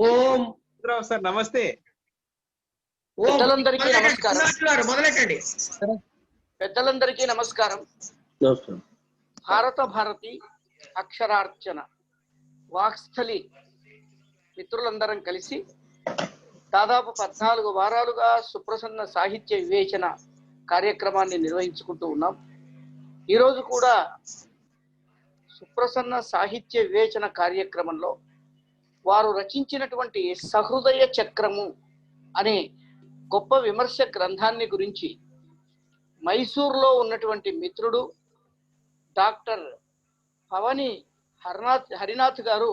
ఓం రావు sir నమస్తే. పెద్దలందరికీ నమస్కారం. మొదలెట్టండి. పెద్దలందరికీ నమస్కారం. భారత భారతి అక్షరార్చన వాక్స్థలి మిత్రులందరం కలిసి దాదాపు 14 వారాలుగా సుప్రసన్న సాహిత్య వివేచన కార్యక్రమాన్ని నిర్వహించుకుంటూ ఉన్నాం. ఈరోజు కూడా సుప్రసన్న సాహిత్య వివేచన కార్యక్రమంలో వారు రచించినటువంటి సహృదయ చక్రము అనే గొప్ప విమర్శ గ్రంథాన్ని గురించి మైసూర్లో ఉన్నటువంటి మిత్రుడు డాక్టర్ పవని హరినాథ్ గారు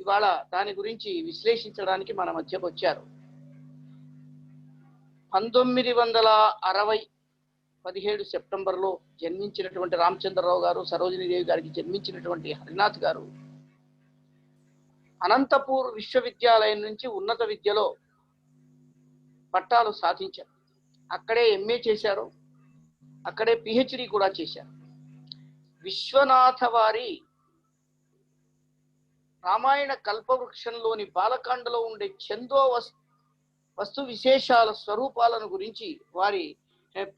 ఇవాళ దాని గురించి విశ్లేషించడానికి మన మధ్యకు వచ్చారు. 1960 17 సెప్టెంబర్లో జన్మించినటువంటి రామచంద్రరావు గారు, సరోజినీదేవి గారికి జన్మించినటువంటి హరినాథ్ గారు అనంతపూర్ విశ్వవిద్యాలయం నుంచి ఉన్నత విద్యలో పట్టాలు సాధించారు. అక్కడే ఎంఏ చేశారు, అక్కడే పిహెచ్డి కూడా చేశారు. విశ్వనాథ వారి రామాయణ కల్పవృక్షంలోని బాలకాండలో ఉండే ఛందో వస్తు విశేషాల స్వరూపాలను గురించి వారి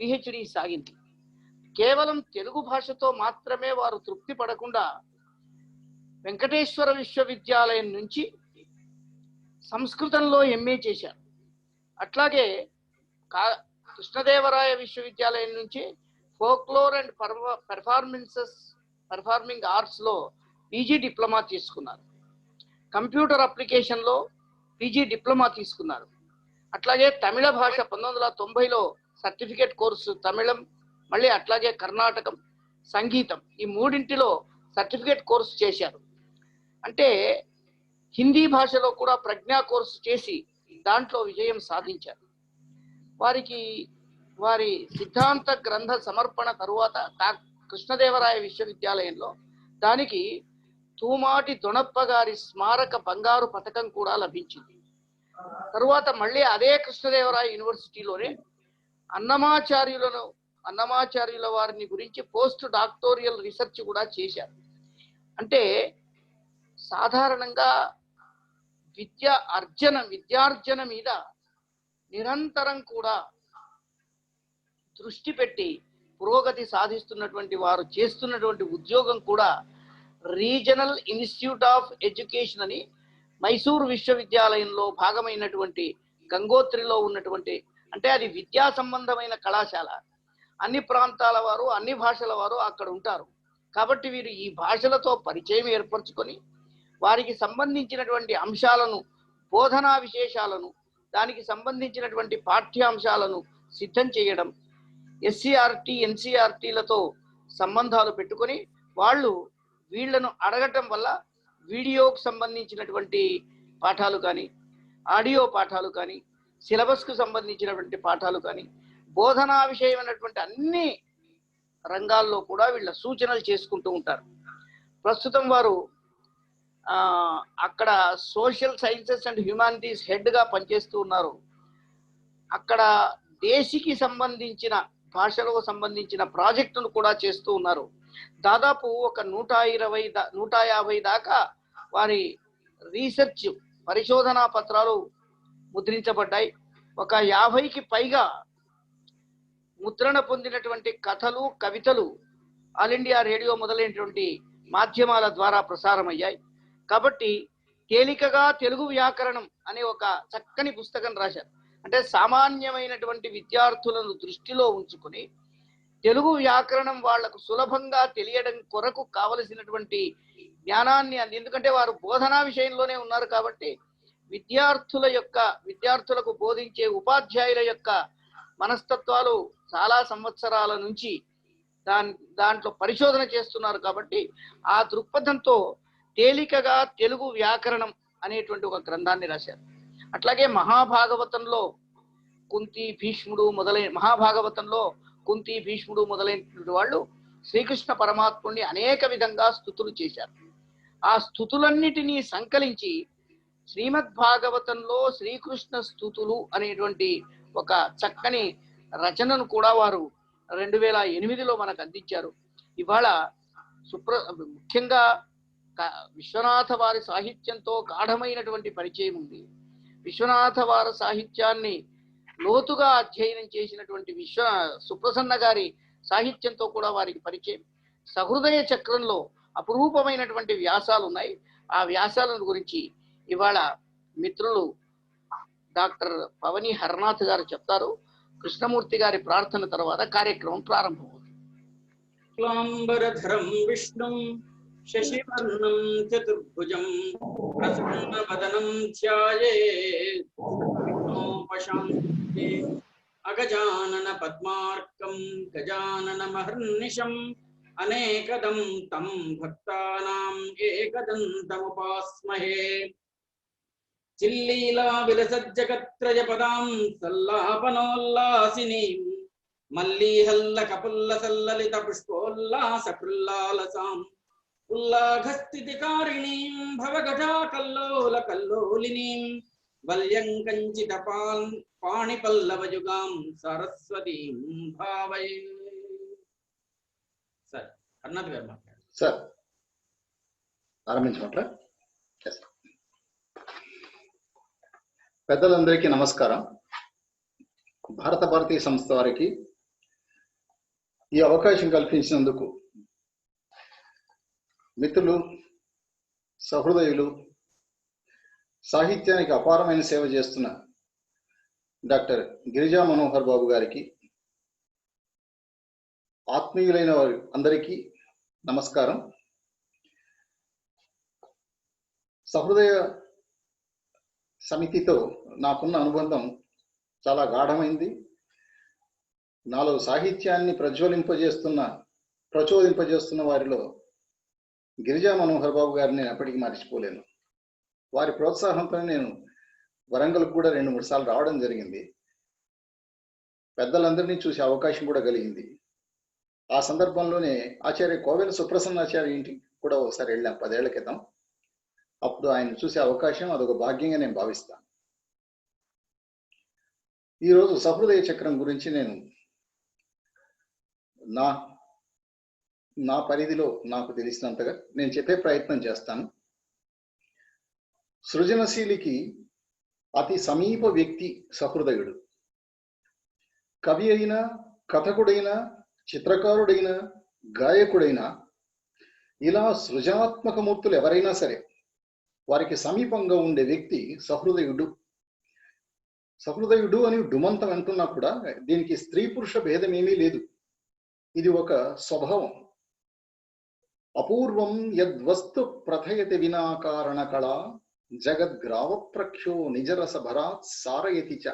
పిహెచ్డి సాగింది. కేవలం తెలుగు భాషతో మాత్రమే వారు తృప్తి పడకుండా వెంకటేశ్వర విశ్వవిద్యాలయం నుంచి సంస్కృతంలో ఎంఏ చేశారు. అట్లాగే కృష్ణదేవరాయ విశ్వవిద్యాలయం నుంచి ఫోక్లోర్ అండ్ పర్ఫార్మింగ్ ఆర్ట్స్లో పీజీ డిప్లొమా తీసుకున్నారు. కంప్యూటర్ అప్లికేషన్లో పీజీ డిప్లొమా తీసుకున్నారు. అట్లాగే తమిళ భాష 1990లో సర్టిఫికేట్ కోర్సు తమిళం, మళ్ళీ అట్లాగే కర్ణాటకం, సంగీతం ఈ మూడింటిలో సర్టిఫికేట్ కోర్సు చేశారు. అంటే హిందీ భాషలో కూడా ప్రజ్ఞా కోర్సు చేసి దాంట్లో విజయం సాధించారు. వారి సిద్ధాంత గ్రంథ సమర్పణ తరువాత కృష్ణదేవరాయ విశ్వవిద్యాలయంలో దానికి తూమాటి దొణప్ప గారి స్మారక బంగారు పథకం కూడా లభించింది. తరువాత మళ్ళీ అదే కృష్ణదేవరాయ యూనివర్సిటీలోనే అన్నమాచార్యుల వారిని గురించి పోస్ట్ డాక్టోరియల్ రీసెర్చ్ కూడా చేశారు. అంటే సాధారణంగా విద్యార్జన మీద నిరంతరం కూడా దృష్టి పెట్టి పురోగతి సాధిస్తున్నటువంటి వారు చేస్తున్నటువంటి ఉద్యోగం కూడా రీజనల్ ఇన్స్టిట్యూట్ ఆఫ్ ఎడ్యుకేషన్ అని మైసూరు విశ్వవిద్యాలయంలో భాగమైనటువంటి గంగోత్రిలో ఉన్నటువంటి, అంటే అది విద్యా సంబంధమైన కళాశాల. అన్ని ప్రాంతాల వారు, అన్ని భాషల వారు అక్కడ ఉంటారు. కాబట్టి వీరు ఈ భాషలతో పరిచయం ఏర్పరచుకొని వారికి సంబంధించినటువంటి అంశాలను, బోధనా విశేషాలను, దానికి సంబంధించినటువంటి పాఠ్యాంశాలను సిద్ధం చేయడం, ఎస్సీఆర్టీ ఎన్సీఆర్టీలతో సంబంధాలు పెట్టుకొని వాళ్ళు వీళ్లను అడగటం వల్ల వీడియోకు సంబంధించినటువంటి పాఠాలు కానీ, ఆడియో పాఠాలు కానీ, సిలబస్కు సంబంధించినటువంటి పాఠాలు కానీ, బోధనా విషయమైనటువంటి అన్ని రంగాల్లో కూడా వీళ్ళ సూచనలు చేసుకుంటూ ఉంటారు. ప్రస్తుతం వారు అక్కడ సోషల్ సైన్సెస్ అండ్ హ్యుమానిటీస్ హెడ్గా పనిచేస్తూ ఉన్నారు. అక్కడ దేశీకి సంబంధించిన భాషలకు సంబంధించిన ప్రాజెక్టులు కూడా చేస్తూ ఉన్నారు. దాదాపు ఒక 150 దాకా వారి రీసెర్చ్ పరిశోధనా పత్రాలు ముద్రించబడ్డాయి. ఒక 50కి పైగా ముద్రణ పొందినటువంటి కథలు, కవితలు ఆల్ ఇండియా రేడియో మొదలైనటువంటి మాధ్యమాల ద్వారా ప్రసారమయ్యాయి. కాబట్టి తేలికగా తెలుగు వ్యాకరణం అనే ఒక చక్కని పుస్తకం రాశారు. అంటే సామాన్యమైనటువంటి విద్యార్థులను దృష్టిలో ఉంచుకొని తెలుగు వ్యాకరణం వాళ్లకు సులభంగా తెలియడం కొరకు కావలసినటువంటి జ్ఞానాన్ని, ఎందుకంటే వారు బోధనా విషయంలోనే ఉన్నారు కాబట్టి విద్యార్థులకు బోధించే ఉపాధ్యాయుల యొక్క మనస్తత్వాలు చాలా సంవత్సరాల నుంచి దాంట్లో పరిశోధన చేస్తున్నారు. కాబట్టి ఆ దృక్పథంతో తేలికగా తెలుగు వ్యాకరణం అనేటువంటి ఒక గ్రంథాన్ని రాశారు. అట్లాగే మహాభాగవతంలో కుంతి భీష్ముడు మొదలైనటువంటి వాళ్ళు శ్రీకృష్ణ పరమాత్ముడిని అనేక విధంగా స్తుతులు చేశారు. ఆ స్తుతులన్నిటినీ సంకలించి శ్రీమద్ భాగవతంలో శ్రీకృష్ణ స్తుతులు అనేటువంటి ఒక చక్కని రచనను కూడా వారు 2008లో మనకు అందించారు. ఇవాళ ముఖ్యంగా విశ్వనాథ వారి సాహిత్యంతో గాఢమైనటువంటి పరిచయం ఉంది. విశ్వనాథ వారి సాహిత్యాన్ని లోతుగా అధ్యయనం చేసినటువంటి సుప్రసన్న గారి సాహిత్యంతో కూడా వారికి పరిచయం. సహృదయ చక్రంలో అపురూపమైనటువంటి వ్యాసాలు ఉన్నాయి. ఆ వ్యాసాలను గురించి ఇవాళ మిత్రులు డాక్టర్ పవని హర్నాథ్ గారు చెప్తారు. కృష్ణమూర్తి గారి ప్రార్థన తర్వాత కార్యక్రమం ప్రారంభమవుతుంది. క్లాంబరధరం విష్ణుం శశివర్ణం చతుర్భుజం ప్రసన్నవదనం ధ్యాయేత్ అగజానన పద్మార్కం గజానన మహర్నిశం అనేకదం తం భక్తానాం ఏకదంతముపాస్మహే. చిల్లీలా విలసజ్జగత్రయ పదాం సల్లాపనోల్లాసినీం మల్లీహల్ల కపుల్ల సల్లలిత పుష్పోల్లాస కృల్లాలసాం ఉల్లాఘస్థితికారిణీం భవఘటా కల్లోల కల్లోలినీం వల్యంకంచిత పాణిపల్లవయుగాం సరస్వతీం భావయే. సార్ అన్నది గారు మాట్లాడారు. సార్ ఆరంభించమంటారా? పెద్దలందరికీ నమస్కారం. భారత భారతీయ సంస్థ వారికి ఈ అవకాశం కల్పించినందుకు మిత్రులు, సహృదయులు, సాహిత్యానికి అపారమైన సేవ చేస్తున్న డాక్టర్ గిరిజా మనోహర్ బాబు గారికి, ఆత్మీయులైన వారి అందరికీ నమస్కారం. సహృదయ సమితితో నాకున్న అనుబంధం చాలా గాఢమైంది. నాలో సాహిత్యాన్ని ప్రచోదింపజేస్తున్న వారిలో గిరిజా మనోహర్ బాబు గారిని నేను ఎప్పటికీ మర్చిపోలేను. వారి ప్రోత్సాహంతో నేను వరంగల్కు కూడా 2-3 సార్లు రావడం జరిగింది. పెద్దలందరినీ చూసే అవకాశం కూడా కలిగింది. ఆ సందర్భంలోనే ఆచార్య కోవెల సుప్రసన్నాచార్య ఇంటికి కూడా ఒకసారి వెళ్ళాం 10 ఏళ్ల క్రితం. అప్పుడు ఆయన చూసే అవకాశం అదొక భాగ్యంగా నేను భావిస్తాను. ఈరోజు సహృదయ చక్రం గురించి నేను నా పరిధిలో నాకు తెలిసినంతగా నేను చెప్పే ప్రయత్నం చేస్తాను. సృజనశీలికి అతి సమీప వ్యక్తి సహృదయుడు. కవి అయినా, కథకుడైనా, చిత్రకారుడైనా, గాయకుడైనా, ఇలా సృజనాత్మక మూర్తులు ఎవరైనా సరే వారికి సమీపంగా ఉండే వ్యక్తి సహృదయుడు. సహృదయుడు అని డుమంతం అంటున్నా కూడా దీనికి స్త్రీ పురుష భేదం ఏమీ లేదు. ఇది ఒక స్వభావం. అపూర్వం యద్వస్తు ప్రథయతి వినాకారణ కళ జగద్గ్రావ ప్రఖ్యో నిజరస భరాత్ సారయతి చ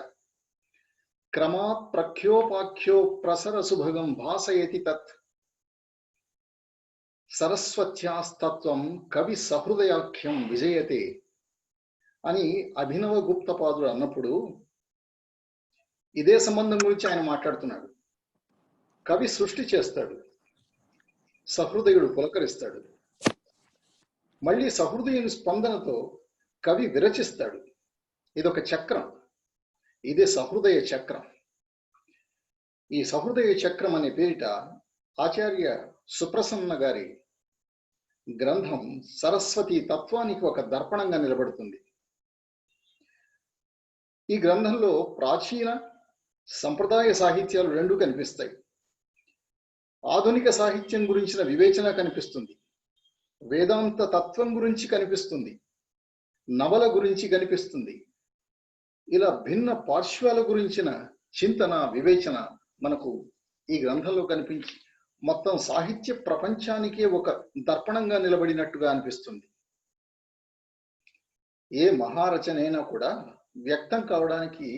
క్రమాత్ ప్రఖ్యోపాఖ్యో ప్రసర సుభగం భాసయతి తత్ సరస్వత్యాస్తత్వం కవి సహృదయాఖ్యం విజయతే అని అభినవ గుప్తపాదుడు అన్నప్పుడు ఇదే సంబంధం గురించి ఆయన మాట్లాడుతున్నాడు. కవి సృష్టి చేస్తాడు, సహృదయుడు పులకరిస్తాడు. మళ్ళీ సహృదయుని స్పందనతో కవి విరచిస్తాడు. ఇదొక చక్రం. ఇదే సహృదయ చక్రం. ఈ సహృదయ చక్రం అనే పేరిట ఆచార్య సుప్రసన్న గారి గ్రంథం సరస్వతి తత్వానికి ఒక దర్పణంగా నిలబడుతుంది. ఈ గ్రంథంలో ప్రాచీన సంప్రదాయ సాహిత్యాలు 2 కనిపిస్తాయి. ఆధునిక సాహిత్యం గురించిన వివేచన కనిపిస్తుంది, వేదాంత తత్వం గురించి కనిపిస్తుంది, నవల గురించి కనిపిస్తుంది. ఇలా భిన్న పార్శ్వాల గురించిన చింతన, వివేచన మనకు ఈ గ్రంథంలో కనిపించి మొత్తం సాహిత్య ప్రపంచానికే ఒక దర్పణంగా నిలబడినట్టుగా అనిపిస్తుంది. ఏ మహారచనైనా కూడా వ్యక్తం కావడానికి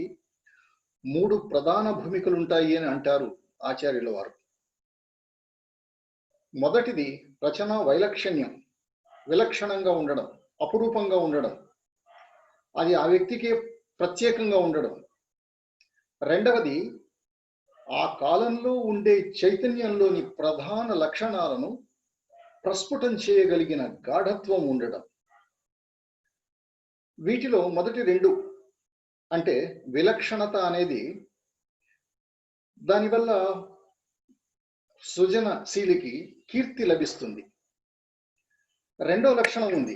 3 ప్రధాన భూమికలు ఉంటాయి అని అంటారు ఆచార్యుల వారు. మొదటిది రచన వైలక్షణ్యం, విలక్షణంగా ఉండడం, అపురూపంగా ఉండడం, అది ఆ వ్యక్తికి ప్రత్యేకంగా ఉండడం. రెండవది ఆ కాలంలో ఉండే చైతన్యంలోని ప్రధాన లక్షణాలను ప్రస్ఫుటం చేయగలిగిన గాఢత్వం ఉండడం. వీటిలో మొదటి 2 అంటే విలక్షణత అనేది దానివల్ల సృజనశీలికి కీర్తి లభిస్తుంది. రెండో లక్షణం ఉంది.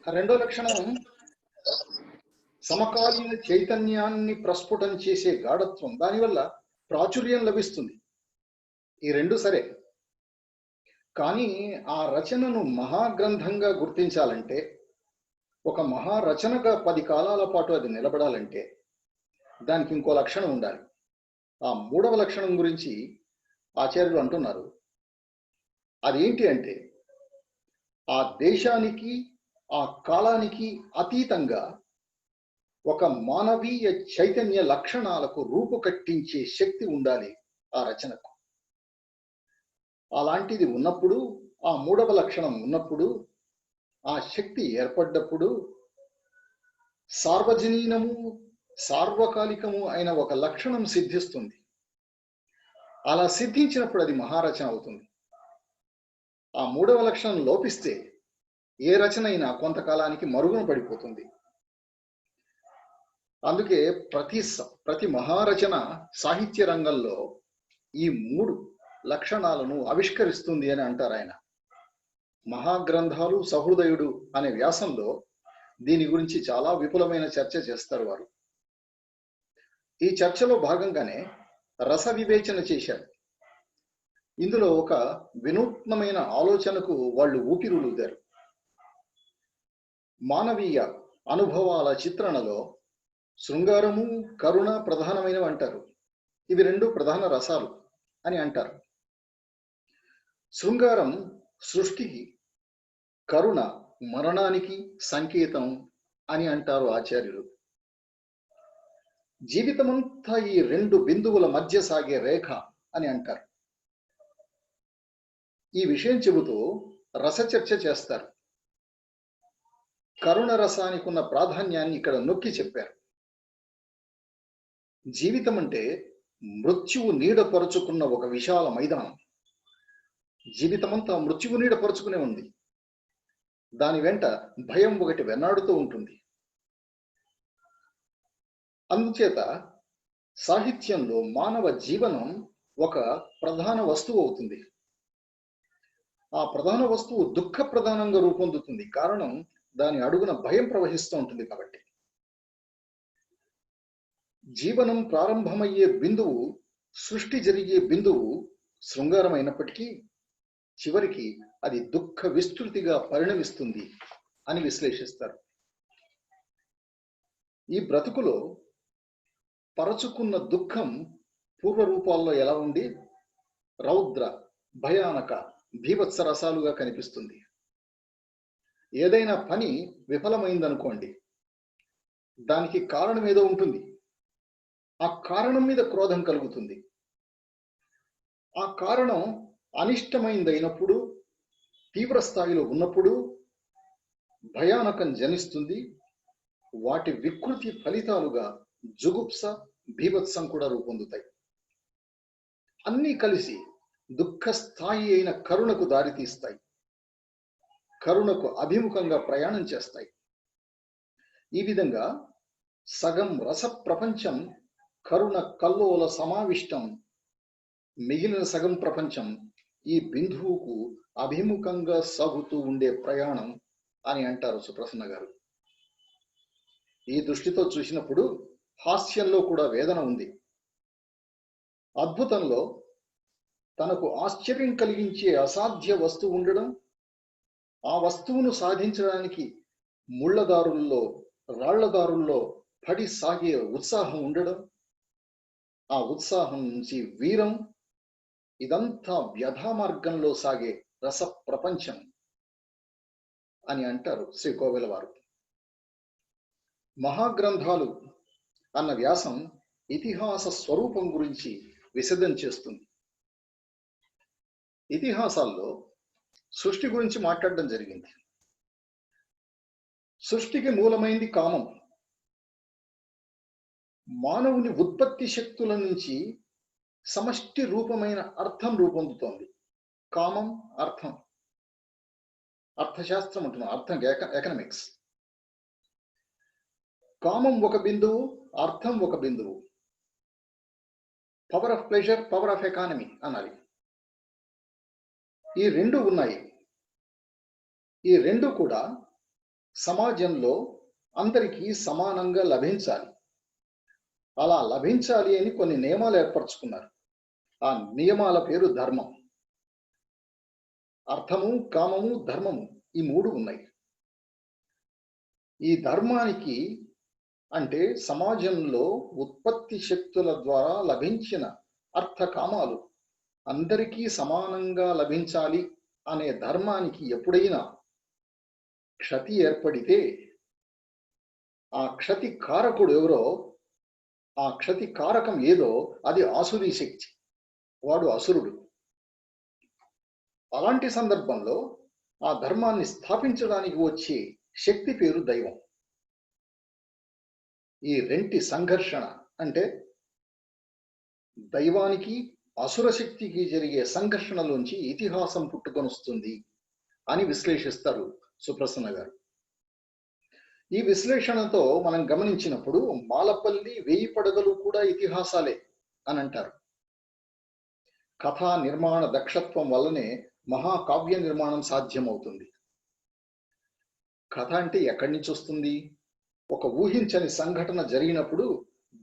ఆ రెండో లక్షణం సమకాలీన చైతన్యాన్ని ప్రస్ఫుటం చేసే గాఢత్వం, దానివల్ల ప్రాచుర్యం లభిస్తుంది. ఈ రెండు సరే, కానీ ఆ రచనను మహాగ్రంథంగా గుర్తించాలంటే, ఒక మహారచనగా 10 కాలాల పాటు అది నిలబడాలంటే దానికి ఇంకో లక్షణం ఉండాలి. ఆ మూడవ లక్షణం గురించి ఆచార్యులు అంటున్నారు. అదేంటి అంటే, ఆ దేశానికి ఆ కాలానికి అతీతంగా ఒక మానవీయ చైతన్య లక్షణాలకు రూపుకట్టించే శక్తి ఉండాలి ఆ రచనకు. అలాంటిది ఉన్నప్పుడు, ఆ మూడవ లక్షణం ఉన్నప్పుడు, ఆ శక్తి ఏర్పడ్డప్పుడు సార్వజనీనము సార్వకాలికము అయిన ఒక లక్షణం సిద్ధిస్తుంది. అలా సిద్ధించినప్పుడు అది మహారచన అవుతుంది. ఆ మూడవ లక్షణం లోపిస్తే ఏ రచన అయినా కొంతకాలానికి మరుగున పడిపోతుంది. అందుకే ప్రతి మహారచన సాహిత్య రంగంలో ఈ 3 లక్షణాలను ఆవిష్కరిస్తుంది అని అంటారు ఆయన. మహాగ్రంథాలు సహృదయుడు అనే వ్యాసంలో దీని గురించి చాలా విపులమైన చర్చ చేస్తారు వారు. ఈ చర్చలో భాగంగానే రస వివేచన చేశారు. ఇందులో ఒక వినూత్నమైన ఆలోచనకు వాళ్ళు ఊపిరులూదారు. మానవీయ అనుభవాల చిత్రణలో శృంగారము, కరుణ ప్రధానమైనవి అంటారు. ఇవి 2 ప్రధాన రసాలు అని అంటారు. శృంగారం సృష్టికి, కరుణ మరణానికి సంకేతం అని అంటారు ఆచార్యులు. జీవితమంతా ఈ 2 బిందువుల మధ్య సాగే రేఖ అని అంటారు. ఈ విషయం చెబుతూ రసచర్చ చేస్తారు. కరుణ రసానికి ఉన్న ప్రాధాన్యాన్ని ఇక్కడ నొక్కి చెప్పారు. జీవితం అంటే మృత్యువు నీడపరుచుకున్న ఒక విశాల మైదానం. జీవితమంతా మృత్యువు నీడపరుచుకునే ఉంది. దాని వెంట భయం ఒకటి వెన్నాడుతూ ఉంటుంది. అందుచేత సాహిత్యంలో మానవ జీవనం ఒక ప్రధాన వస్తువు అవుతుంది. ఆ ప్రధాన వస్తువు దుఃఖ ప్రధానంగా రూపొందుతుంది. కారణం, దాని అడుగున భయం ప్రవహిస్తూ ఉంటుంది కాబట్టి. జీవనం ప్రారంభమయ్యే బిందువు, సృష్టి జరిగే బిందువు శృంగారమైనప్పటికీ చివరికి అది దుఃఖ విస్తృతిగా పరిణమిస్తుంది అని విశ్లేషిస్తారు. ఈ బ్రతుకులో పరచుకున్న దుఃఖం పూర్వరూపాల్లో ఎలా ఉండి రౌద్ర, భయానక, భీభత్స రసాలుగా కనిపిస్తుంది. ఏదైనా పని విఫలమైందనుకోండి, దానికి కారణం ఏదో ఉంటుంది. ఆ కారణం మీద క్రోధం కలుగుతుంది. ఆ కారణం అనిష్టమైందైనప్పుడు, తీవ్ర స్థాయిలో ఉన్నప్పుడు భయానకం జనిస్తుంది. వాటి వికృతి ఫలితాలుగా జుగుప్స, భీభత్సం కూడా రూపొందుతాయి. అన్నీ కలిసి దుఃఖ స్థాయి అయిన కరుణకు దారితీస్తాయి. కరుణకు అభిముఖంగా ప్రయాణం చేస్తాయి. ఈ విధంగా సగం రస ప్రపంచం కరుణ కల్లోల సమావిష్టం, మిగిలిన సగం ప్రపంచం ఈ బిందువుకు అభిముఖంగా సాగుతూ ఉండే ప్రయాణం అని అంటారు సుప్రసన్న గారు. ఈ దృష్టితో చూసినప్పుడు హాస్యంలో కూడా వేదన ఉంది. అద్భుతంలో తనకు ఆశ్చర్యం కలిగించే అసాధ్య వస్తువు ఉండడం, ఆ వస్తువును సాధించడానికి ముళ్ళదారుల్లో, రాళ్లదారుల్లో పడి సాగే ఉత్సాహం ఉండడం, ఆ ఉత్సాహం నుంచి వీరం, ఇదంతా వ్యధా మార్గంలో సాగే రస ప్రపంచం అని అంటారు శ్రీ కోవెల వారు. మహాగ్రంథాలు అన్న వ్యాసం ఇతిహాస స్వరూపం గురించి విశదం చేస్తుంది. ఇతిహాసాల్లో సృష్టి గురించి మాట్లాడడం జరిగింది. సృష్టికి మూలమైంది కామం. మానవుని ఉత్పత్తి శక్తుల నుంచి సమష్టి రూపమైన అర్థం రూపొందుతోంది. కామం, అర్థం, అర్థశాస్త్రం అంటున్నాం, అర్థం ఎకనామిక్స్. కామం ఒక బిందువు, అర్థం ఒక బిందువు. Power of pleasure, power of economy అనాలి. ఈ 2 ఉన్నాయి. ఈ రెండు కూడా సమాజంలో అందరికీ సమానంగా లభించాలి. అలా లభించాలి అని కొన్ని నియమాలు ఏర్పరచుకున్నారు. ఆ నియమాల పేరు ధర్మం. అర్థము, కామము, ధర్మము ఈ మూడు ఉన్నాయి. ఈ ధర్మానికి అంటే సమాజంలో ఉత్పత్తి శక్తుల ద్వారా లభించిన అర్థ కామాలు అందరికీ సమానంగా లభించాలి అనే ధర్మానికి ఎప్పుడైనా క్షతి ఏర్పడితే ఆ క్షతి కారకుడు ఎవరో, ఆ క్షతి కారకం ఏదో అది ఆసురీ శక్తి, వాడు అసురుడు. అలాంటి సందర్భంలో ఆ ధర్మాన్ని స్థాపించడానికి వచ్చే శక్తి పేరు దైవం. ఈ రెంటి సంఘర్షణ అంటే దైవానికి అసుర శక్తికి జరిగే సంఘర్షణలోంచి ఇతిహాసం పుట్టుకొనొస్తుంది అని విశ్లేషిస్తారు సుప్రసన్న గారు. ఈ విశ్లేషణతో మనం గమనించినప్పుడు మాలపల్లి, వేయి పడగలు కూడా ఇతిహాసాలే అని అంటారు. కథా నిర్మాణ దక్షత్వం వల్లనే మహాకావ్య నిర్మాణం సాధ్యమవుతుంది. కథ అంటే ఎక్కడి నుంచి వస్తుంది? ఒక ఊహించని సంఘటన జరిగినప్పుడు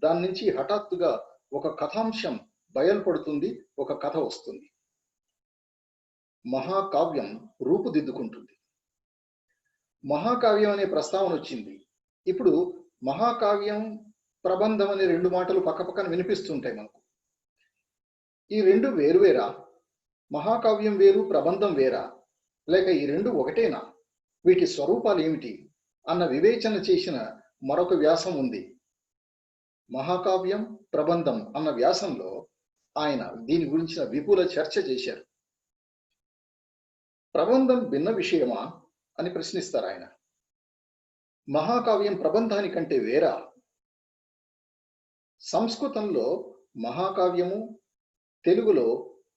దాని నుంచి హఠాత్తుగా ఒక కథాంశం బయలుపడుతుంది, ఒక కథ వస్తుంది. మహాకావ్యం రూపుదిద్దుకుంటుంది. మహాకావ్యం అనే ప్రస్తావన వచ్చింది. ఇప్పుడు మహాకావ్యం, ప్రబంధం అనే రెండు మాటలు పక్కపక్కన వినిపిస్తుంటాయి మనకు. ఈ రెండు వేరువేరా? మహాకావ్యం వేరు, ప్రబంధం వేరా? లేక ఈ రెండు ఒకటేనా? వీటి స్వరూపాలు ఏమిటి అన్న వివేచన చేసిన మరొక వ్యాసం ఉంది. మహాకావ్యం, ప్రబంధం అన్న వ్యాసంలో ఆయన దీని గురించిన విపుల చర్చ చేశారు. ప్రబంధం భిన్న విషయమా అని ప్రశ్నిస్తారు ఆయన. మహాకావ్యం ప్రబంధానికంటే వేరా? సంస్కృతంలో మహాకావ్యము, తెలుగులో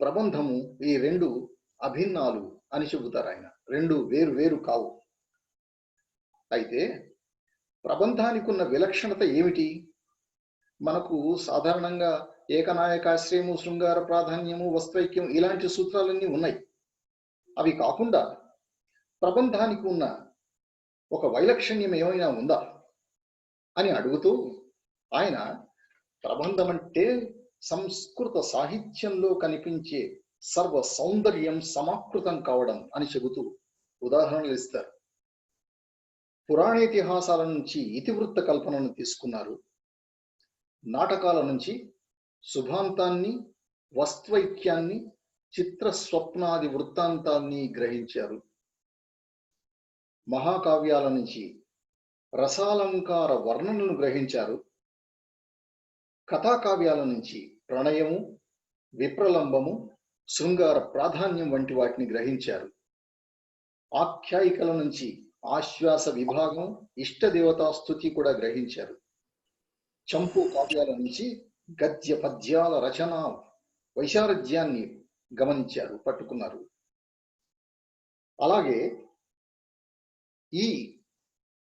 ప్రబంధము ఈ రెండు అభిన్నాలు అని చెబుతారు ఆయన. రెండు వేరు వేరు కావు. అయితే ప్రబంధానికి ఉన్న విలక్షణత ఏమిటి? మనకు సాధారణంగా ఏకనాయకాశ్రయము, శృంగార ప్రాధాన్యము, వస్త్రైక్యం ఇలాంటి సూత్రాలన్నీ ఉన్నాయి. అవి కాకుండా ప్రబంధానికి ఉన్న ఒక వైలక్షణ్యం ఏమైనా ఉందా అని అడుగుతూ ఆయన ప్రబంధం అంటే సంస్కృత సాహిత్యంలో కనిపించే సర్వ సౌందర్యం సమాకృతం కావడం అని చెబుతూ ఉదాహరణలు ఇస్తారు. పురాణేతిహాసాల నుంచి ఇతివృత్త కల్పనను తీసుకున్నారు. నాటకాల నుంచి శుభాంతాన్ని, వస్త్వైక్యాన్ని, చిత్ర స్వప్నాది వృత్తాంతాన్ని గ్రహించారు. మహాకావ్యాల నుంచి రసాలంకార వర్ణనను గ్రహించారు. కథాకావ్యాల నుంచి ప్రణయము, విప్రలంబము, శృంగార ప్రాధాన్యం వంటి వాటిని గ్రహించారు. ఆఖ్యాయికల నుంచి ఆశ్వాస విభాగం, ఇష్టదేవతా స్తుతి కూడా గ్రహించారు. చంపు కావ్యాల నుంచి గద్య పద్యాల రచన వైశారధ్యాన్ని గమనించారు, పట్టుకున్నారు. అలాగే ఈ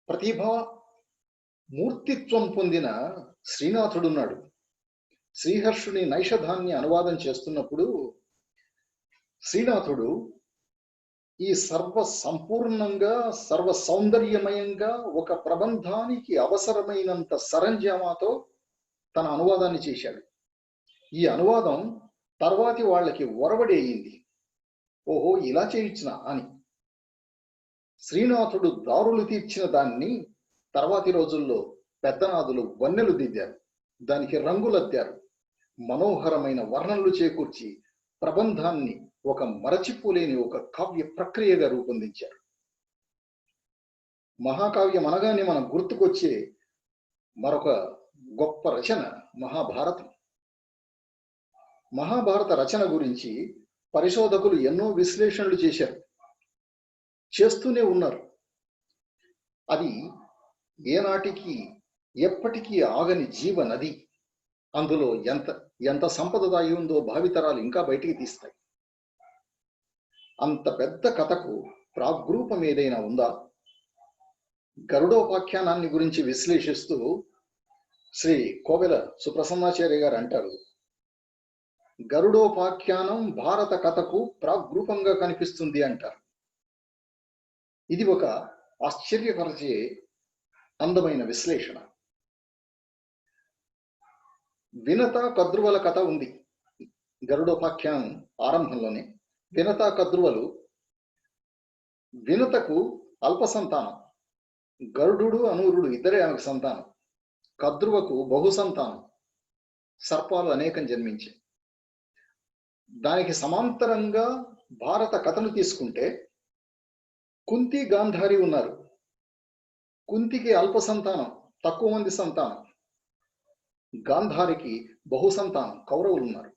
ప్రతిభా మూర్తిత్వం పొందిన శ్రీనాథుడున్నాడు. శ్రీహర్షుని నైషధాన్ని అనువాదం చేస్తున్నప్పుడు శ్రీనాథుడు ఈ సర్వ సంపూర్ణంగా, సర్వ సౌందర్యమయంగా ఒక ప్రబంధానికి అవసరమైనంత సరంజామాతో తన అనువాదాన్ని చేశాడు. ఈ అనువాదం తర్వాతి వాళ్ళకి ఒరవడి అయింది. ఓహో, ఇలా చేయించిన అని. శ్రీనాథుడు దారులు తీర్చిన దాన్ని తర్వాతి రోజుల్లో పెద్దనాదులు వన్నెలు దిద్దారు, దానికి రంగులద్దారు, మనోహరమైన వర్ణనలు చేకూర్చి ప్రబంధాన్ని ఒక మరచిపోలేని ఒక కావ్య ప్రక్రియగా రూపొందించారు. మహాకావ్యం అనగానే మనం గుర్తుకొచ్చే మరొక గొప్ప రచన మహాభారతం. మహాభారత రచన గురించి పరిశోధకులు ఎన్నో విశ్లేషణలు చేశారు, చేస్తూనే ఉన్నారు. అది ఏనాటికి ఎప్పటికీ ఆగని జీవ నది. అందులో ఎంత సంపద దాగి ఉందో భావితరాలు ఇంకా బయటికి తీస్తాయి. అంత పెద్ద కథకు ప్రాగ్రూపం ఏదైనా ఉందా? గరుడోపాఖ్యానాన్ని గురించి విశ్లేషిస్తూ శ్రీ కోవెల సుప్రసన్నాచార్య గారు అంటారు, గరుడోపాఖ్యానం భారత కథకు ప్రాగ్రూపంగా కనిపిస్తుంది అంటారు. ఇది ఒక ఆశ్చర్యపరిచే అందమైన విశ్లేషణ. వినత కద్రువల కథ ఉంది గరుడోపాఖ్యానం ఆరంభంలోనే. వినత కద్రువలు, వినతకు అల్ప సంతానం, గరుడు అనూరుడు ఇద్దరే ఆమెకు సంతానం. కద్రువకు బహు సంతానం, సర్పాలు అనేకం జన్మించాయి. దానికి సమాంతరంగా భారత కథను తీసుకుంటే కుంతి గాంధారి ఉన్నారు. కుంతికి అల్ప సంతానం, తక్కువ మంది సంతానం. గాంధారికి బహు సంతానం, కౌరవులు ఉన్నారు.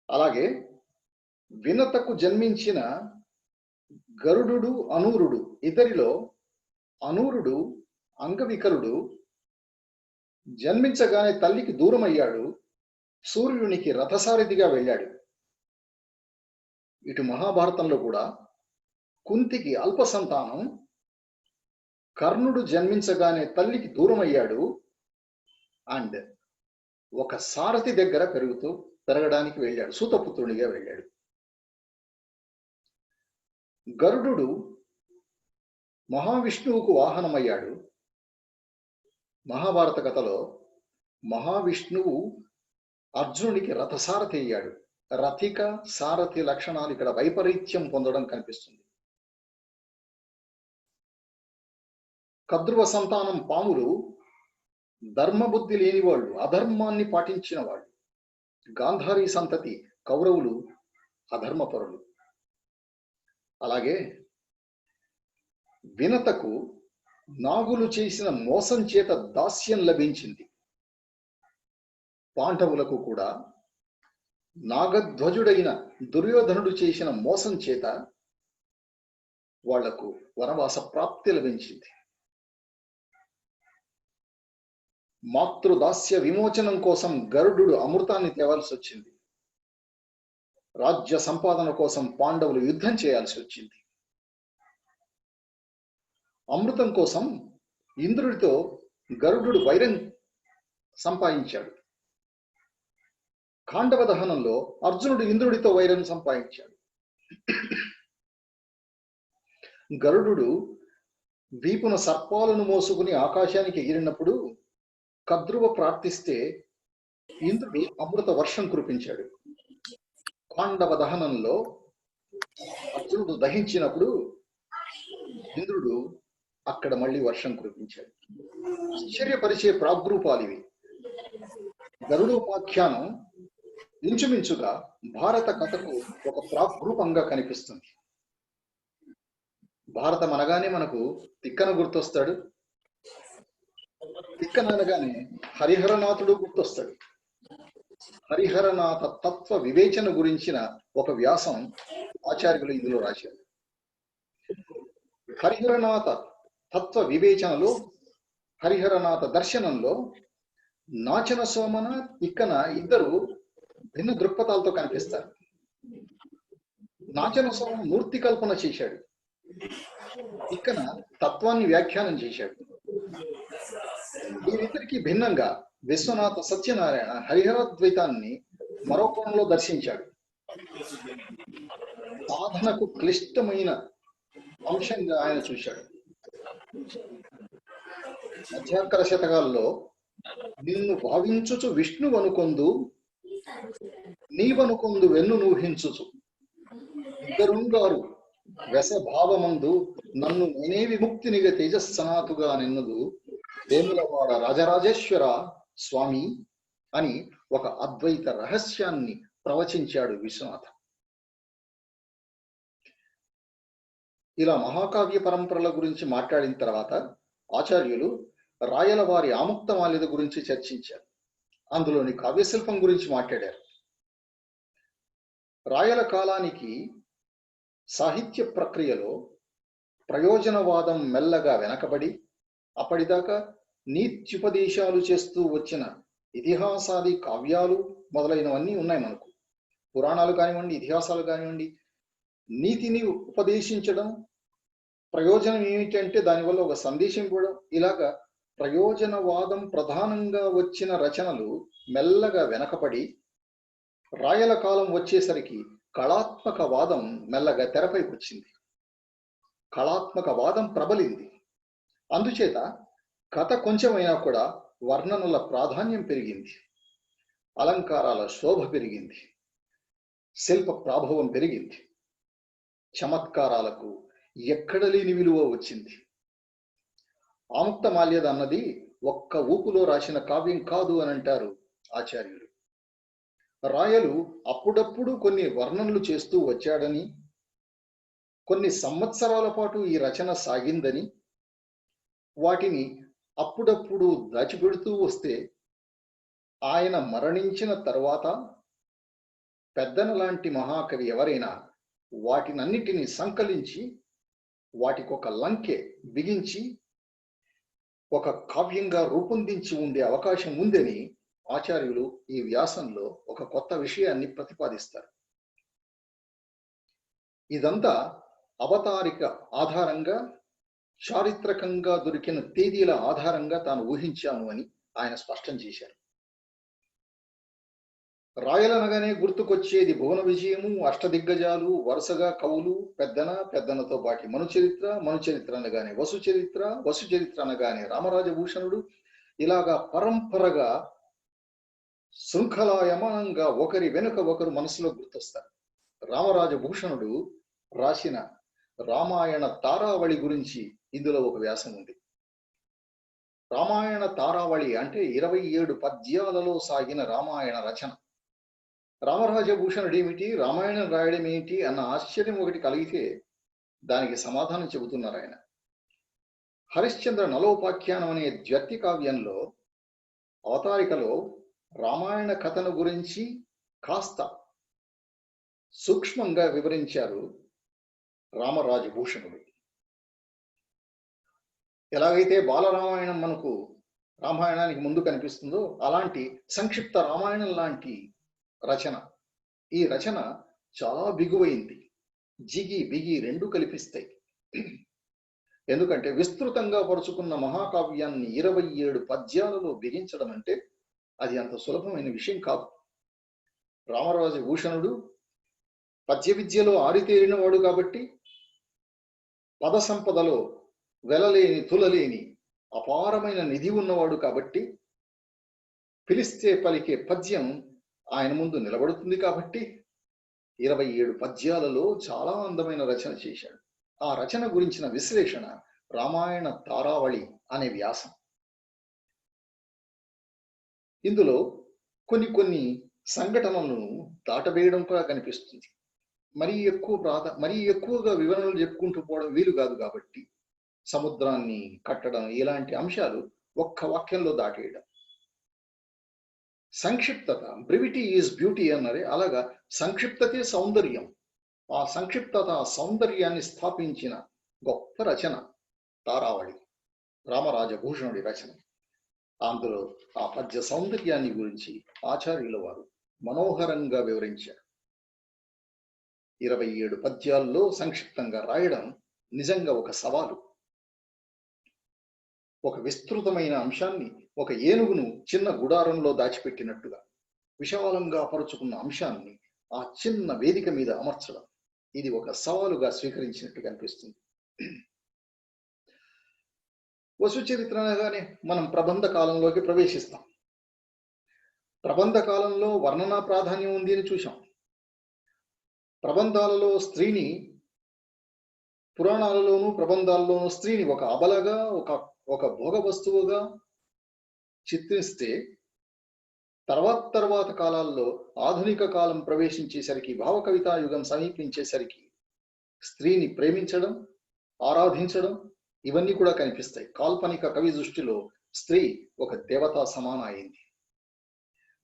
అలాగే వినతకు జన్మించిన గరుడు అనూరుడు ఇద్దరిలో అనూరుడు అంగవికలుడు, జన్మించగానే తల్లికి దూరం అయ్యాడు, సూర్యునికి రథసారథిగా వెళ్ళాడు. ఇటు మహాభారతంలో కూడా కుంతికి అల్ప సంతానం, కర్ణుడు జన్మించగానే తల్లికి దూరం అయ్యాడు అండ్ ఒక సారథి దగ్గర పెరగడానికి వెళ్ళాడు, సూతపుత్రునిగా వెళ్ళాడు. గరుడు మహావిష్ణువుకు వాహనమయ్యాడు. మహాభారత కథలో మహావిష్ణువు అర్జునుడికి రథసారథి అయ్యాడు. రథిక సారథి లక్షణాలు ఇక్కడ వైపరీత్యం పొందడం కనిపిస్తుంది. కద్రువ సంతానం పాములు ధర్మబుద్ధి లేని వాళ్ళు, అధర్మాన్ని పాటించిన వాళ్ళు. గాంధారీ సంతతి కౌరవులు అధర్మపరులు. అలాగే వినతకు నాగులు చేసిన మోసం చేత దాస్యం లభించింది. పాండవులకు కూడా నాగధ్వజుడైన దుర్యోధనుడు చేసిన మోసం చేత వాళ్లకు వనవాస ప్రాప్తి లభించింది. మాతృదాస్య విమోచనం కోసం గరుడు అమృతాన్ని తేవాల్సి వచ్చింది. రాజ్య సంపాదన కోసం పాండవులు యుద్ధం చేయాల్సి వచ్చింది. అమృతం కోసం ఇంద్రుడితో గరుడు వైరం సంపాదించాడు. ఖాండవ దహనంలో అర్జునుడు ఇంద్రుడితో వైరం సంపాదించాడు. గరుడు వీపున సర్పాలను మోసుకుని ఆకాశానికి ఎగిరినప్పుడు కద్రువ ప్రార్థిస్తే ఇంద్రుడు అమృత వర్షం కురిపించాడు. ఖాండవ దహనంలో అర్జునుడు దహించినప్పుడు ఇంద్రుడు అక్కడ మళ్ళీ వర్షం కురిపించాడు. ఆశ్చర్యపరిచే ప్రాగ్రూపాలు ఇవి. గరుడోపాఖ్యానం ఇంచుమించుగా భారత కథకు ఒక ప్రాగ్రూపంగా కనిపిస్తుంది. భారతం అనగానే మనకు తిక్కన గుర్తొస్తాడు. తిక్కన అనగానే హరిహరనాథుడు గుర్తొస్తాడు. హరిహరనాథ తత్వ వివేచన గురించిన ఒక వ్యాసం ఆచార్యులు ఇందులో రాశారు. హరిహరనాథ తత్వ వివేచనలో, హరిహరనాథ దర్శనంలో నాచన సోమన, తిక్కన ఇద్దరు భిన్న దృక్పథాలతో కనిపిస్తారు. నాచన సోమన మూర్తి కల్పన చేశాడు, తిక్కన తత్వాన్ని వ్యాఖ్యానం చేశాడు. వీరిద్దరికీ భిన్నంగా విశ్వనాథ సత్యనారాయణ హరిహరద్వైతాన్ని మరో కోణంలో దర్శించాడు. సాధనకు క్లిష్టమైన అంశంగా ఆయన చూశాడు. మధ్యాంకర శతకాల్లో నిన్ను భావించుచు విష్ణువు అనుకొందు, నీవనుకొందు వెన్ను నూహించుచు, ఇద్దరుంగారు వ్యసభావమందు నన్ను నేనే విముక్తినిగా తేజస్సనాతుగా నిన్నదు వేములవాడ రాజరాజేశ్వర స్వామి అని ఒక అద్వైత రహస్యాన్ని ప్రవచించాడు విశ్వనాథ. ఇలా మహాకావ్య పరంపరల గురించి మాట్లాడిన తర్వాత ఆచార్యులు రాయల వారి ఆముక్తమాల్యద గురించి చర్చించారు. అందులోని కావ్యశిల్పం గురించి మాట్లాడారు. రాయల కాలానికి సాహిత్య ప్రక్రియలో ప్రయోజనవాదం మెల్లగా వెనకబడి అప్పటిదాకా నీత్యుపదేశాలు చేస్తూ వచ్చిన ఇతిహాసాది కావ్యాలు మొదలైనవన్నీ ఉన్నాయి మనకు. పురాణాలు కానివ్వండి, ఇతిహాసాలు కానివ్వండి, నీతిని ఉపదేశించడం, ప్రయోజనం ఏమిటంటే దానివల్ల ఒక సందేశం కూడా, ఇలాగా ప్రయోజనవాదం ప్రధానంగా వచ్చిన రచనలు మెల్లగా వెనకపడి రాయల కాలం వచ్చేసరికి కళాత్మక వాదం మెల్లగా తెరపైకి వచ్చింది. కళాత్మక వాదం ప్రబలింది. అందుచేత కథ కొంచెమైనా కూడా వర్ణనల ప్రాధాన్యం పెరిగింది, అలంకారాల శోభ పెరిగింది, శిల్ప ప్రాభవం పెరిగింది, చమత్కారాలకు ఎక్కడ లేని విలువ వచ్చింది. ఆముక్తమాల్యద అన్నది ఒక్క ఊపులో రాసిన కావ్యం కాదు అని అంటారు ఆచార్యులు. రాయలు అప్పుడప్పుడు కొన్ని వర్ణనలు చేస్తూ వచ్చాడని, కొన్ని సంవత్సరాల పాటు ఈ రచన సాగిందని, వాటిని అప్పుడప్పుడు దాచిపెడుతూ వస్తే ఆయన మరణించిన తర్వాత పెద్దన లాంటి మహాకవి ఎవరైనా వాటినన్నిటినీ సంకలించి వాటికొక లంకె బిగించి ఒక కావ్యంగా రూపొందించి ఉండే అవకాశం ఉందని ఆచార్యులు ఈ వ్యాసంలో ఒక కొత్త విషయాన్ని ప్రతిపాదిస్తారు. ఇదంతా అవతారిక ఆధారంగా, చారిత్రకంగా దొరికిన తేదీల ఆధారంగా తాను ఊహించాను అని ఆయన స్పష్టం చేశారు. రాయలనగానే గుర్తుకొచ్చేది భువన విజయము, అష్టదిగ్గజాలు, వరుసగా కవులు, పెద్దనతో పాటి మనుచరిత్ర, మనుచరిత్ర అనగానే వసుచరిత్ర, వసుచరిత్ర అనగానే రామరాజభూషణుడు, ఇలాగా పరంపరగా శృంఖలాయమానంగా ఒకరి వెనుక ఒకరు మనసులో గుర్తొస్తారు. రామరాజభూషణుడు రాసిన రామాయణ తారావళి గురించి ఇందులో ఒక వ్యాసం ఉంది. రామాయణ తారావళి అంటే 27 పద్యాలలో సాగిన రామాయణ రచన. రామరాజభూషణుడు ఏమిటి, రామాయణం రాయడం ఏంటి అన్న ఆశ్చర్యం ఒకటి కలిగితే దానికి సమాధానం చెబుతున్నారు ఆయన. హరిశ్చంద్ర నలోపాఖ్యానం అనే ద్వ్యర్థి కావ్యంలో అవతారికలో రామాయణ కథను గురించి కాస్త సూక్ష్మంగా వివరించారు రామరాజభూషణుడు. ఎలాగైతే బాలరామాయణం మనకు రామాయణానికి ముందు కనిపిస్తుందో అలాంటి సంక్షిప్త రామాయణం లాంటి రచన. ఈ రచన చాలా బిగువైంది, జిగి బిగి రెండు కల్పిస్తాయి. ఎందుకంటే విస్తృతంగా పరుచుకున్న మహాకావ్యాన్ని 27 పద్యాలలో బిగించడం అంటే అది అంత సులభమైన విషయం కాదు. రామరాజభూషణుడు పద్య విద్యలో ఆరితేరినవాడు కాబట్టి, పద సంపదలో వెలలేని తులలేని అపారమైన నిధి ఉన్నవాడు కాబట్టి, పిలిస్తే పలికే పద్యం ఆయన ముందు నిలబడుతుంది కాబట్టి 27 పద్యాలలో చాలా అందమైన రచన చేశాడు. ఆ రచన గురించిన విశ్లేషణ రామాయణ తారావళి అనే వ్యాసం. ఇందులో కొన్ని సంఘటనలను దాటవేయడం కూడా కనిపిస్తుంది. మరీ ఎక్కువగా వివరణలు చెప్పుకుంటూ పోవడం వీలు కాదు కాబట్టి సముద్రాన్ని కట్టడం ఇలాంటి అంశాలు ఒక్క వాక్యంలో దాటేయడం. సంక్షిప్తత, బ్రివిటీ ఈజ్ బ్యూటీ అన్నది, అలాగా సంక్షిప్తతే సౌందర్యం. ఆ సంక్షిప్తత సౌందర్యాన్ని స్థాపించిన గొప్ప రచన తారావళి, రామరాజభూషణుడి రచన. అందులో ఆ పద్య సౌందర్యాన్ని గురించి ఆచార్యుల వారు మనోహరంగా వివరించారు. 27 పద్యాల్లో సంక్షిప్తంగా రాయడం నిజంగా ఒక సవాలు. ఒక విస్తృతమైన అంశాన్ని ఒక ఏనుగును చిన్న గుడారంలో దాచిపెట్టినట్టుగా విశాలంగా పరుచుకున్న అంశాన్ని ఆ చిన్న వేదిక మీద అమర్చడం, ఇది ఒక సవాలుగా స్వీకరించినట్టుగా అనిపిస్తుంది. వసుచరిత్ర అనగానే మనం ప్రబంధ కాలంలోకి ప్రవేశిస్తాం. ప్రబంధ కాలంలో వర్ణనా ప్రాధాన్యం ఉంది అని చూశాం. ప్రబంధాలలో స్త్రీని, పురాణాలలోనూ ప్రబంధాలలోనూ స్త్రీని ఒక అబలగా, ఒక భోగ వస్తువుగా చిత్రిస్తే, తర్వాత కాలాల్లో ఆధునిక కాలం ప్రవేశించేసరికి, భావకవితా యుగం సమీపించేసరికి స్త్రీని ప్రేమించడం, ఆరాధించడం ఇవన్నీ కూడా కనిపిస్తాయి. కాల్పనిక కవి దృష్టిలో స్త్రీ ఒక దేవతా సమాన అయింది.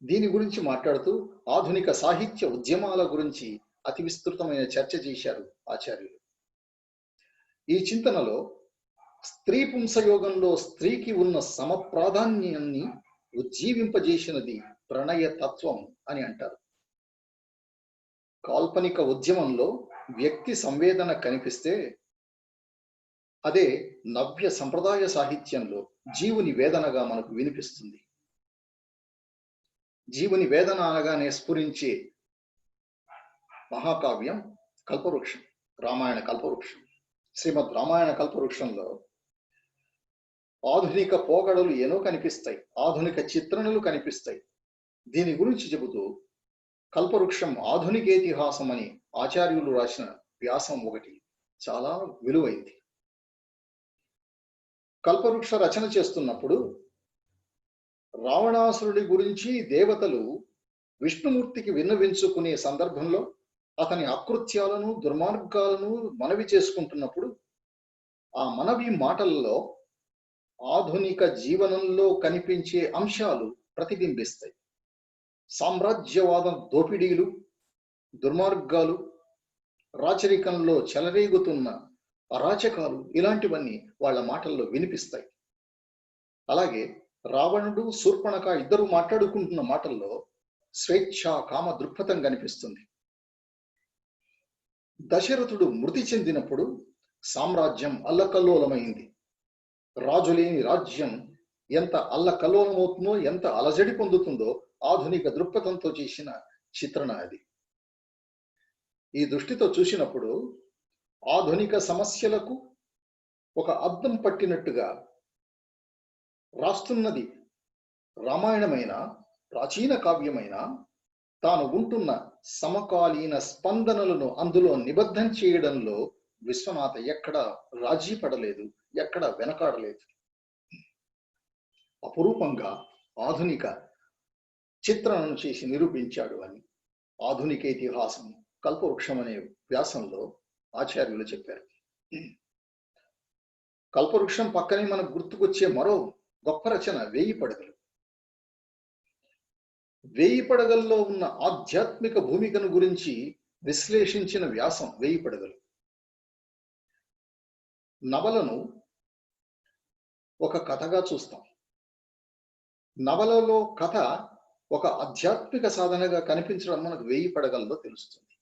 దీని గురించి మాట్లాడుతూ ఆధునిక సాహిత్య ఉద్యమాల గురించి అతి విస్తృతమైన చర్చ చేశారు ఆచార్యులు. ఈ చింతనలో స్త్రీ పుంసయోగంలో స్త్రీకి ఉన్న సమప్రాధాన్యాన్ని ఉజ్జీవింపజేసినది ప్రణయ తత్వం అని అంటారు. కాల్పనిక ఉద్యమంలో వ్యక్తి సంవేదన కనిపిస్తే అదే నవ్య సంప్రదాయ సాహిత్యంలో జీవుని వేదనగా మనకు వినిపిస్తుంది. జీవుని వేదన అనగానే స్ఫురించే మహాకావ్యం కల్పవృక్షం, రామాయణ కల్పవృక్షం. శ్రీమద్ రామాయణ కల్పవృక్షంలో ఆధునిక పోకడలు ఎన్నో కనిపిస్తాయి, ఆధునిక చిత్రణలు కనిపిస్తాయి. దీని గురించి చెబుతూ కల్పవృక్షం ఆధునికేతిహాసం అని ఆచార్యులు రాసిన వ్యాసం ఒకటి చాలా విలువైంది. కల్పవృక్ష రచన చేస్తున్నప్పుడు రావణాసురుడి గురించి దేవతలు విష్ణుమూర్తికి విన్నవించుకునే సందర్భంలో అతని అకృత్యాలను దుర్మార్గాలను మనవి చేసుకుంటున్నప్పుడు ఆ మనవి మాటల్లో ఆధునిక జీవనంలో కనిపించే అంశాలు ప్రతిబింబిస్తాయి. సామ్రాజ్యవాద దోపిడీలు, దుర్మార్గాలు, రాచరికంలో చెలరేగుతున్న అరాచకాలు ఇలాంటివన్నీ వాళ్ళ మాటల్లో వినిపిస్తాయి. అలాగే రావణుడు శూర్పణఖ ఇద్దరు మాట్లాడుకుంటున్న మాటల్లో స్వేచ్ఛ కామ దృక్పథం కనిపిస్తుంది. దశరథుడు మృతి చెందినప్పుడు సామ్రాజ్యం అల్లకల్లోలమైంది. రాజులేని రాజ్యం ఎంత అల్లకల్లోలమవుతుందో, ఎంత అలజడి పొందుతుందో ఆధునిక దృక్పథంతో చేసిన చిత్రణ అది. ఈ దృష్టితో చూసినప్పుడు ఆధునిక సమస్యలకు ఒక అద్దం పట్టినట్టుగా రాస్తున్నది రామాయణమైన, ప్రాచీన కావ్యమైన, తాను ఉంటున్న సమకాలీన స్పందనలను అందులో నిబద్ధం చేయడంలో విశ్వనాథ ఎక్కడ రాజీ పడలేదు, ఎక్కడ వెనకాడలేదు. అపురూపంగా ఆధునిక చిత్రణను చేసి నిరూపించాడు అని ఆధునిక ఇతిహాసం కల్పవృక్షం అనే వ్యాసంలో ఆచార్యులు చెప్పారు. కల్పవృక్షం పక్కనే మనకు గుర్తుకొచ్చే మరో గొప్ప రచన 1000 పడగలు. 1000 పడగల్లో ఉన్న ఆధ్యాత్మిక భూమికను గురించి విశ్లేషించిన వ్యాసం 1000 పడగలు. నవలను ఒక కథగా చూస్తాం. నవలలో కథ ఒక ఆధ్యాత్మిక సాధనగా కనిపించడం మనకు 1000 పడగల్లో తెలుస్తుంది.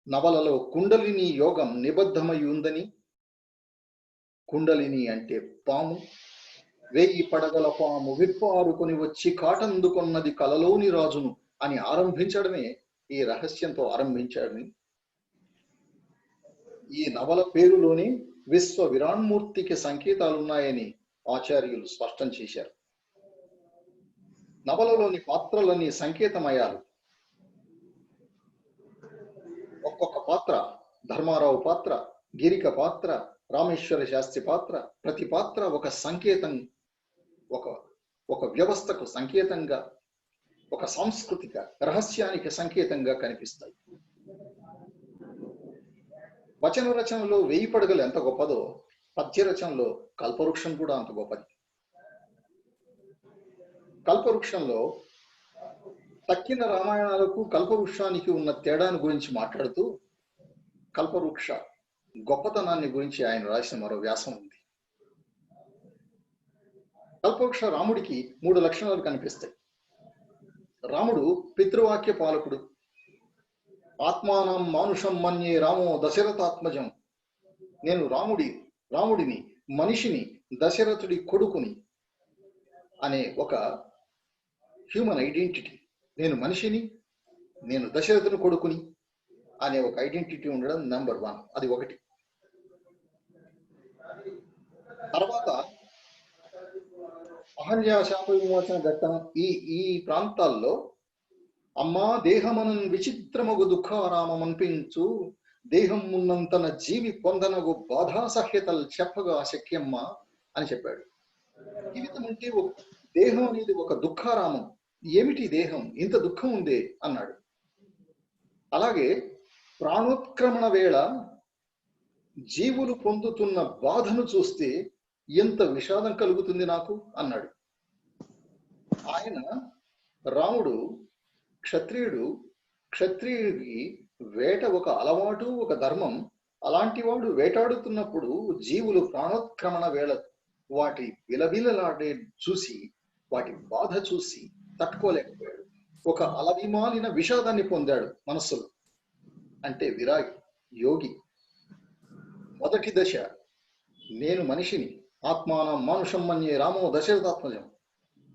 నవలలో కుండలిని యోగం నిబద్ధమై ఉందని, కుండలిని అంటే పాము, 1000 పడగల పాము విప్పారుకొని వచ్చి కాటందుకొన్నది కలలోని రాజును అని ఆరంభించడమే ఈ రహస్యంతో ఆరంభించాడని, ఈ నవల పేరులోనే విశ్వ విరాణ్మూర్తికి సంకేతాలున్నాయని ఆచార్యులు స్పష్టం చేశారు. నవలలోని పాత్రలన్నీ సంకేతమయాలు. ఒక్కొక్క పాత్ర, ధర్మారావు పాత్ర, గిరిక పాత్ర, రామేశ్వర శాస్త్రి పాత్ర, ప్రతి పాత్ర ఒక సంకేతం, ఒక వ్యవస్థకు సంకేతంగా, ఒక సాంస్కృతిక రహస్యానికి సంకేతంగా కనిపిస్తాయి. వచన రచనలో 1000 పడగలు ఎంత గొప్పదో, పద్య రచనలో కల్పవృక్షం కూడా అంత గొప్పది. కల్పవృక్షంలో తక్కిన రామాయణాలకు కల్పవృక్షానికి ఉన్న తేడాను గురించి మాట్లాడుతూ కల్పవృక్ష గొప్పతనాన్ని గురించి ఆయన రాసిన మరో వ్యాసం ఉంది. కల్పవృక్ష రాముడికి 3 లక్షణాలు కనిపిస్తాయి. రాముడు పితృవాక్య పాలకుడు. ఆత్మానం మానుషం మన్యే రామో దశరథాత్మజం. నేను రాముడిని, మనిషిని, దశరథుడి కొడుకుని అనే ఒక హ్యూమన్ ఐడెంటిటీ, నేను మనిషిని, నేను దశరథుని కొడుకుని అనే ఒక ఐడెంటిటీ ఉండడం నెంబర్ 1. అది ఒకటి. తర్వాత అహల్య శాప విమోచన ఘట్టం, ఈ ప్రాంతాల్లో అమ్మా దేహమనన్ విచిత్రమగు దుఃఖారామం అనిపించు, దేహం ఉన్నంతన జీవి పొందనగు బాధాసహ్యతలు చెప్పగా శక్యమ్మ అని చెప్పాడు. జీవితం అంటే దేహం అనేది ఒక దుఃఖారామం. ఏమిటి దేహం, ఇంత దుఃఖం ఉందే అన్నాడు. అలాగే ప్రాణోత్క్రమణ వేళ జీవులు పొందుతున్న బాధను చూస్తే ఎంత విషాదం కలుగుతుంది నాకు అన్నాడు. ఆయన రాముడు క్షత్రియుడికి వేట ఒక అలవాటు, ఒక ధర్మం. అలాంటి వాడు వేటాడుతున్నప్పుడు జీవులు ప్రాణోత్క్రమణ వేళ వాటి విలవిలలాడే చూసి, వాటి బాధ చూసి తట్టుకోలేకపోయాడు. ఒక అలవిమాలిన విషాదాన్ని పొందాడు మనస్సులో. అంటే విరాగి, యోగి. మొదటి దశ నేను మనిషిని, ఆత్మానం మానుషం మన్యే రామో దశరథాత్మజం,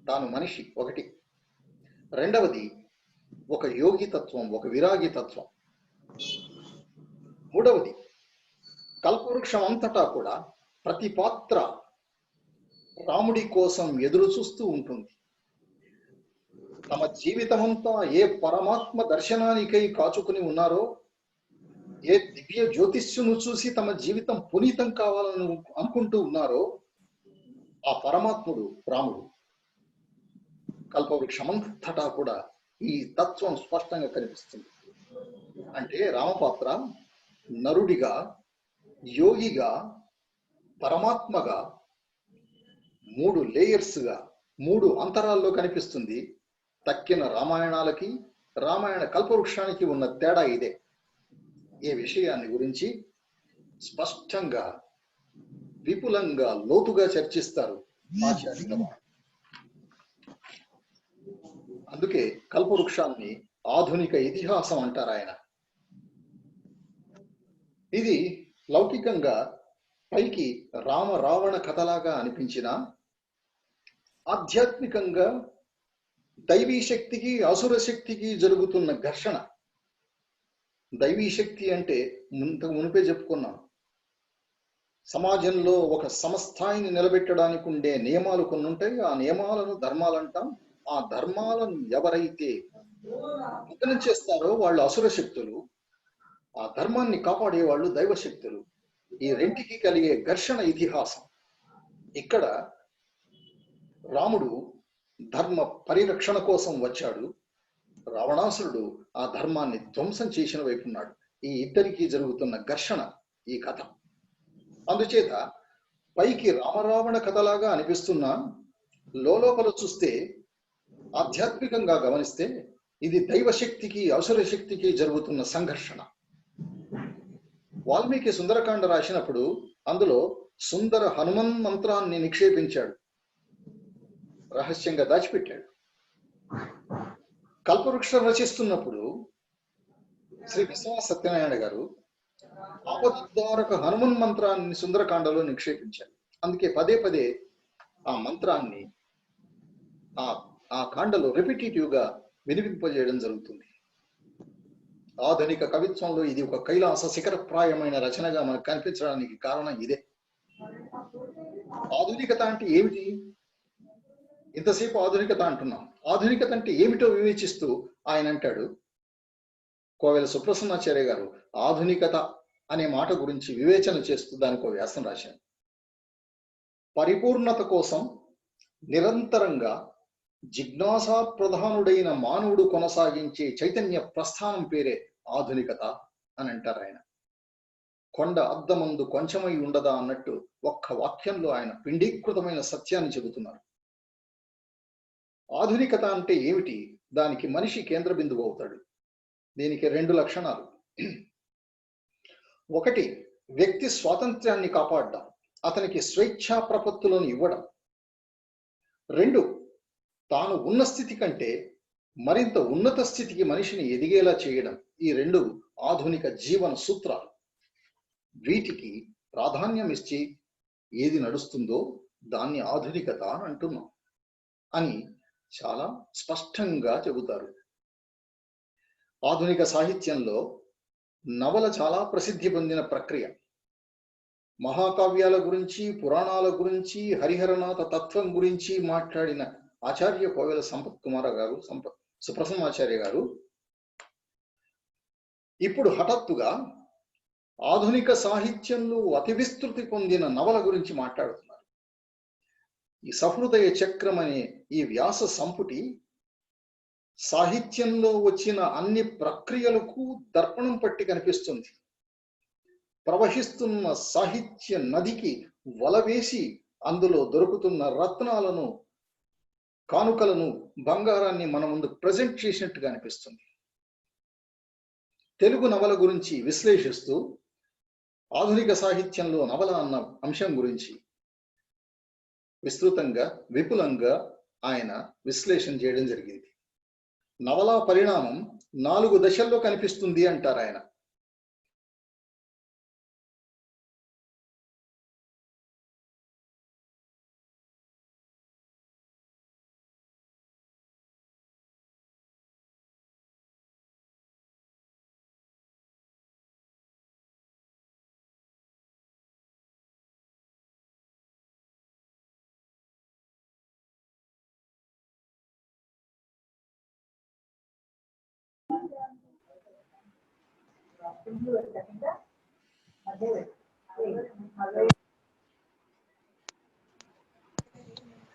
తాను మనిషి ఒకటి. రెండవది ఒక యోగి తత్వం, ఒక విరాగి తత్వం. మూడవది కల్పవృక్షం అంతటా కూడా ప్రతి పాత్ర రాముడి కోసం ఎదురు చూస్తూ ఉంటుంది. తమ జీవితమంతా ఏ పరమాత్మ దర్శనానికై కాచుకుని ఉన్నారో, ఏ దివ్య జ్యోతిష్యును చూసి తమ జీవితం పునీతం కావాలని అనుకుంటూ ఉన్నారో, ఆ పరమాత్ముడు రాముడు. కల్పవృక్షమంతటా కూడా ఈ తత్వం స్పష్టంగా కనిపిస్తుంది. అంటే రామపాత్ర నరుడిగా, యోగిగా, పరమాత్మగా 3 లేయర్స్గా 3 అంతరాల్లో కనిపిస్తుంది. తక్కిన రామాయణాలకి రామాయణ కల్పవృక్షానికి ఉన్న తేడా ఇదే. ఈ విషయాన్ని గురించి స్పష్టంగా, విపులంగా, లోతుగా చర్చిస్తారు ఆచార్యుల వారు. అందుకే కల్పవృక్షాన్ని ఆధునిక ఇతిహాసం అంటారు ఆయన. ఇది లౌకికంగా పైకి రామ రావణ కథలాగా అనిపించిన, ఆధ్యాత్మికంగా దైవీ శక్తికి అసుర శక్తికి జరుగుతున్న ఘర్షణ. దైవీ శక్తి అంటే మునిపే చెప్పుకున్నాం, సమాజంలో ఒక సమస్థాయిని నిలబెట్టడానికి ఉండే నియమాలు కొన్ని ఉంటాయి. ఆ నియమాలను ధర్మాలు అంటాం. ఆ ధర్మాలను ఎవరైతే పతనం చేస్తారో వాళ్ళు అసుర శక్తులు, ఆ ధర్మాన్ని కాపాడే వాళ్ళు దైవశక్తులు. ఈ రెంటికి కలిగే ఘర్షణ ఇతిహాసం. ఇక్కడ రాముడు ధర్మ పరిరక్షణ కోసం వచ్చాడు, రావణాసురుడు ఆ ధర్మాన్ని ధ్వంసం చేసిన వైపు ఉన్నాడు. ఈ ఇద్దరికి జరుగుతున్న ఘర్షణ ఈ కథ. అందుచేత పైకి రామరావణ కథలాగా అనిపిస్తున్నా లోపల చూస్తే, ఆధ్యాత్మికంగా గమనిస్తే ఇది దైవశక్తికి అసుర శక్తికి జరుగుతున్న సంఘర్షణ. వాల్మీకి సుందరకాండ రాసినప్పుడు అందులో సుందర హనుమన్ మంత్రాన్ని నిక్షేపించాడు, రహస్యంగా దాచిపెట్టాడు. కల్పవృక్షం రచిస్తున్నప్పుడు శ్రీ విశ్వనాథ సత్యనారాయణ గారు ఆపద్ధారక హనుమన్ మంత్రాన్ని సుందరకాండలో నిక్షేపించారు. అందుకే పదే పదే ఆ మంత్రాన్ని ఆ కాండలో రిపిటేటివ్ గా వినిపింపజేయడం జరుగుతుంది. ఆధునిక కవిత్వంలో ఇది ఒక కైలాస శిఖరప్రాయమైన రచనగా మనకు కనిపించడానికి కారణం ఇదే. ఆధునికత అంటే ఏమిటి? ఇంతసేపు ఆధునికత అంటున్నాం. ఆధునికత అంటే ఏమిటో వివేచిస్తూ ఆయన అంటాడు, కోవెల సుప్రసన్నాచార్య గారు ఆధునికత అనే మాట గురించి వివేచన చేస్తూ దానికి ఒక వ్యాసం రాశారు. పరిపూర్ణత కోసం నిరంతరంగా జిజ్ఞాసా ప్రధానుడైన మానవుడు కొనసాగించే చైతన్య ప్రస్థానం పేరే ఆధునికత అని అంటారు ఆయన. కొండ అద్దమందు కొంచెమై ఉండదా అన్నట్టు ఒక్క వాక్యంలో ఆయన పిండీకృతమైన సత్యాన్ని చెబుతున్నారు. ఆధునికత అంటే ఏమిటి? దానికి మనిషి కేంద్ర బిందువు అవుతాడు. దీనికి 2 లక్షణాలు. 1, వ్యక్తి స్వాతంత్ర్యాన్ని కాపాడడం, అతనికి స్వేచ్ఛా ప్రపత్తులను ఇవ్వడం. 2, తాను ఉన్న స్థితి కంటే మరింత ఉన్నత స్థితికి మనిషిని ఎదిగేలా చేయడం. ఈ 2 ఆధునిక జీవన సూత్రాలు. వీటికి ప్రాధాన్యం ఇచ్చి ఏది నడుస్తుందో దాన్ని ఆధునికత అంటున్నాం అని చాలా స్పష్టంగా చెబుతారు. ఆధునిక సాహిత్యంలో నవల చాలా ప్రసిద్ధి పొందిన ప్రక్రియ. మహాకావ్యాల గురించి, పురాణాల గురించి, హరిహరనాథ తత్వం గురించి మాట్లాడిన ఆచార్య కోవెల సంపత్ కుమార గారు, సుప్రసన్నాచార్య గారు ఇప్పుడు హఠాత్తుగా ఆధునిక సాహిత్యంలో అతి విస్తృతి పొందిన నవల గురించి మాట్లాడుతున్నారు. ఈ సహృదయ చక్రం అనే ఈ వ్యాస సంపుటి సాహిత్యంలో వచ్చిన అన్ని ప్రక్రియలకు దర్పణం పట్టి కనిపిస్తుంది. ప్రవహిస్తున్న సాహిత్య నదికి వలవేసి అందులో దొరుకుతున్న రత్నాలను, కానుకలను, బంగారాన్ని మన ముందు ప్రజెంట్ చేసినట్టుగా అనిపిస్తుంది. తెలుగు నవల గురించి విశ్లేషిస్తూ ఆధునిక సాహిత్యంలో నవల అన్న అంశం గురించి విస్తృతంగా, విపులంగా ఆయన విశ్లేషణ చేయడం జరిగింది. నవలా పరిణామం 4 దశల్లో కనిపిస్తుంది అంటారు ఆయన.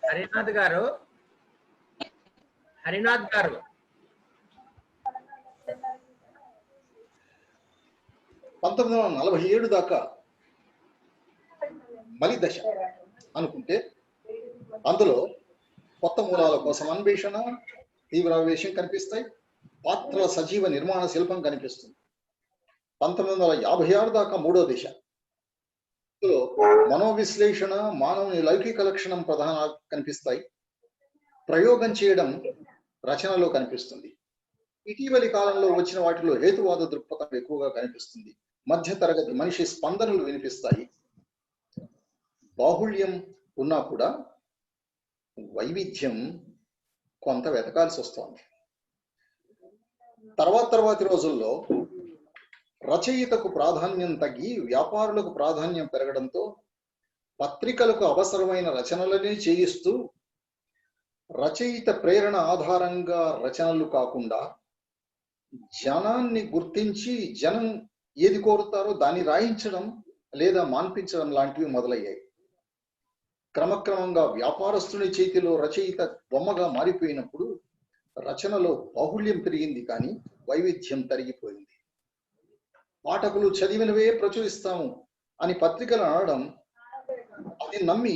హరినాథ్ గారు, హరినాథ్ గారు 1947 దాకా మలి దశ అనుకుంటే అందులో కొత్త మూలాల కోసం అన్వేషణ, తీవ్రావేశం కనిపిస్తాయి. పాత్రల సజీవ నిర్మాణ శిల్పం కనిపిస్తుంది. 1956 దాకా మూడో దిశ. ఇందులో మనోవిశ్లేషణ, మానవుని లౌకిక లక్షణం ప్రధాన కనిపిస్తాయి. ప్రయోగం చేయడం రచనలో కనిపిస్తుంది. ఇటీవలి కాలంలో వచ్చిన వాటిలో హేతువాద దృక్పథం ఎక్కువగా కనిపిస్తుంది. మధ్య తరగతి మనిషి స్పందనలు వినిపిస్తాయి. బాహుళ్యం ఉన్నా కూడా వైవిధ్యం కొంత వెతకాల్సి వస్తోంది. తర్వాతి రోజుల్లో రచయితకు ప్రాధాన్యం తగ్గి వ్యాపారులకు ప్రాధాన్యం పెరగడంతో పత్రికలకు అవసరమైన రచనలనే చేయిస్తూ రచయిత ప్రేరణ ఆధారంగా రచనలు కాకుండా జనాన్ని గుర్తించి జనం ఏది కోరుతారో దాన్ని రాయించడం లేదా మాన్పించడం లాంటివి మొదలయ్యాయి. క్రమక్రమంగా వ్యాపారస్తుని చేతిలో రచయిత బొమ్మగా మారిపోయినప్పుడు రచనలో బాహుళ్యం పెరిగింది, కానీ వైవిధ్యం తరిగిపోయింది. పాఠకులు చదివినవే ప్రచురిస్తాము అని పత్రికలు అనడం, అది నమ్మి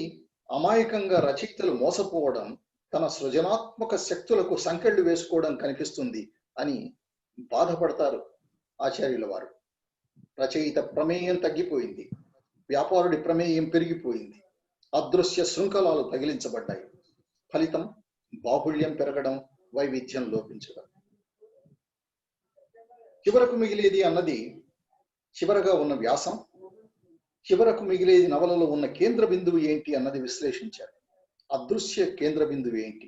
అమాయకంగా రచయితలు మోసపోవడం, తన సృజనాత్మక శక్తులకు సంకెళ్లు వేసుకోవడం కనిపిస్తుంది అని బాధపడతారు ఆచార్యుల వారు. రచయిత ప్రమేయం తగ్గిపోయింది, వ్యాపారుడి ప్రమేయం పెరిగిపోయింది, అదృశ్య శృంఖలాలు తగిలించబడ్డాయి. ఫలితం బాహుళ్యం పెరగడం, వైవిధ్యం లోపించడం. చివరకు మిగిలేది అన్నది చివరగా ఉన్న వ్యాసం, చివరకు మిగిలేది నవలలో ఉన్న కేంద్ర బిందువు ఏంటి అన్నది విశ్లేషించారు. అదృశ్య కేంద్ర బిందువు ఏంటి?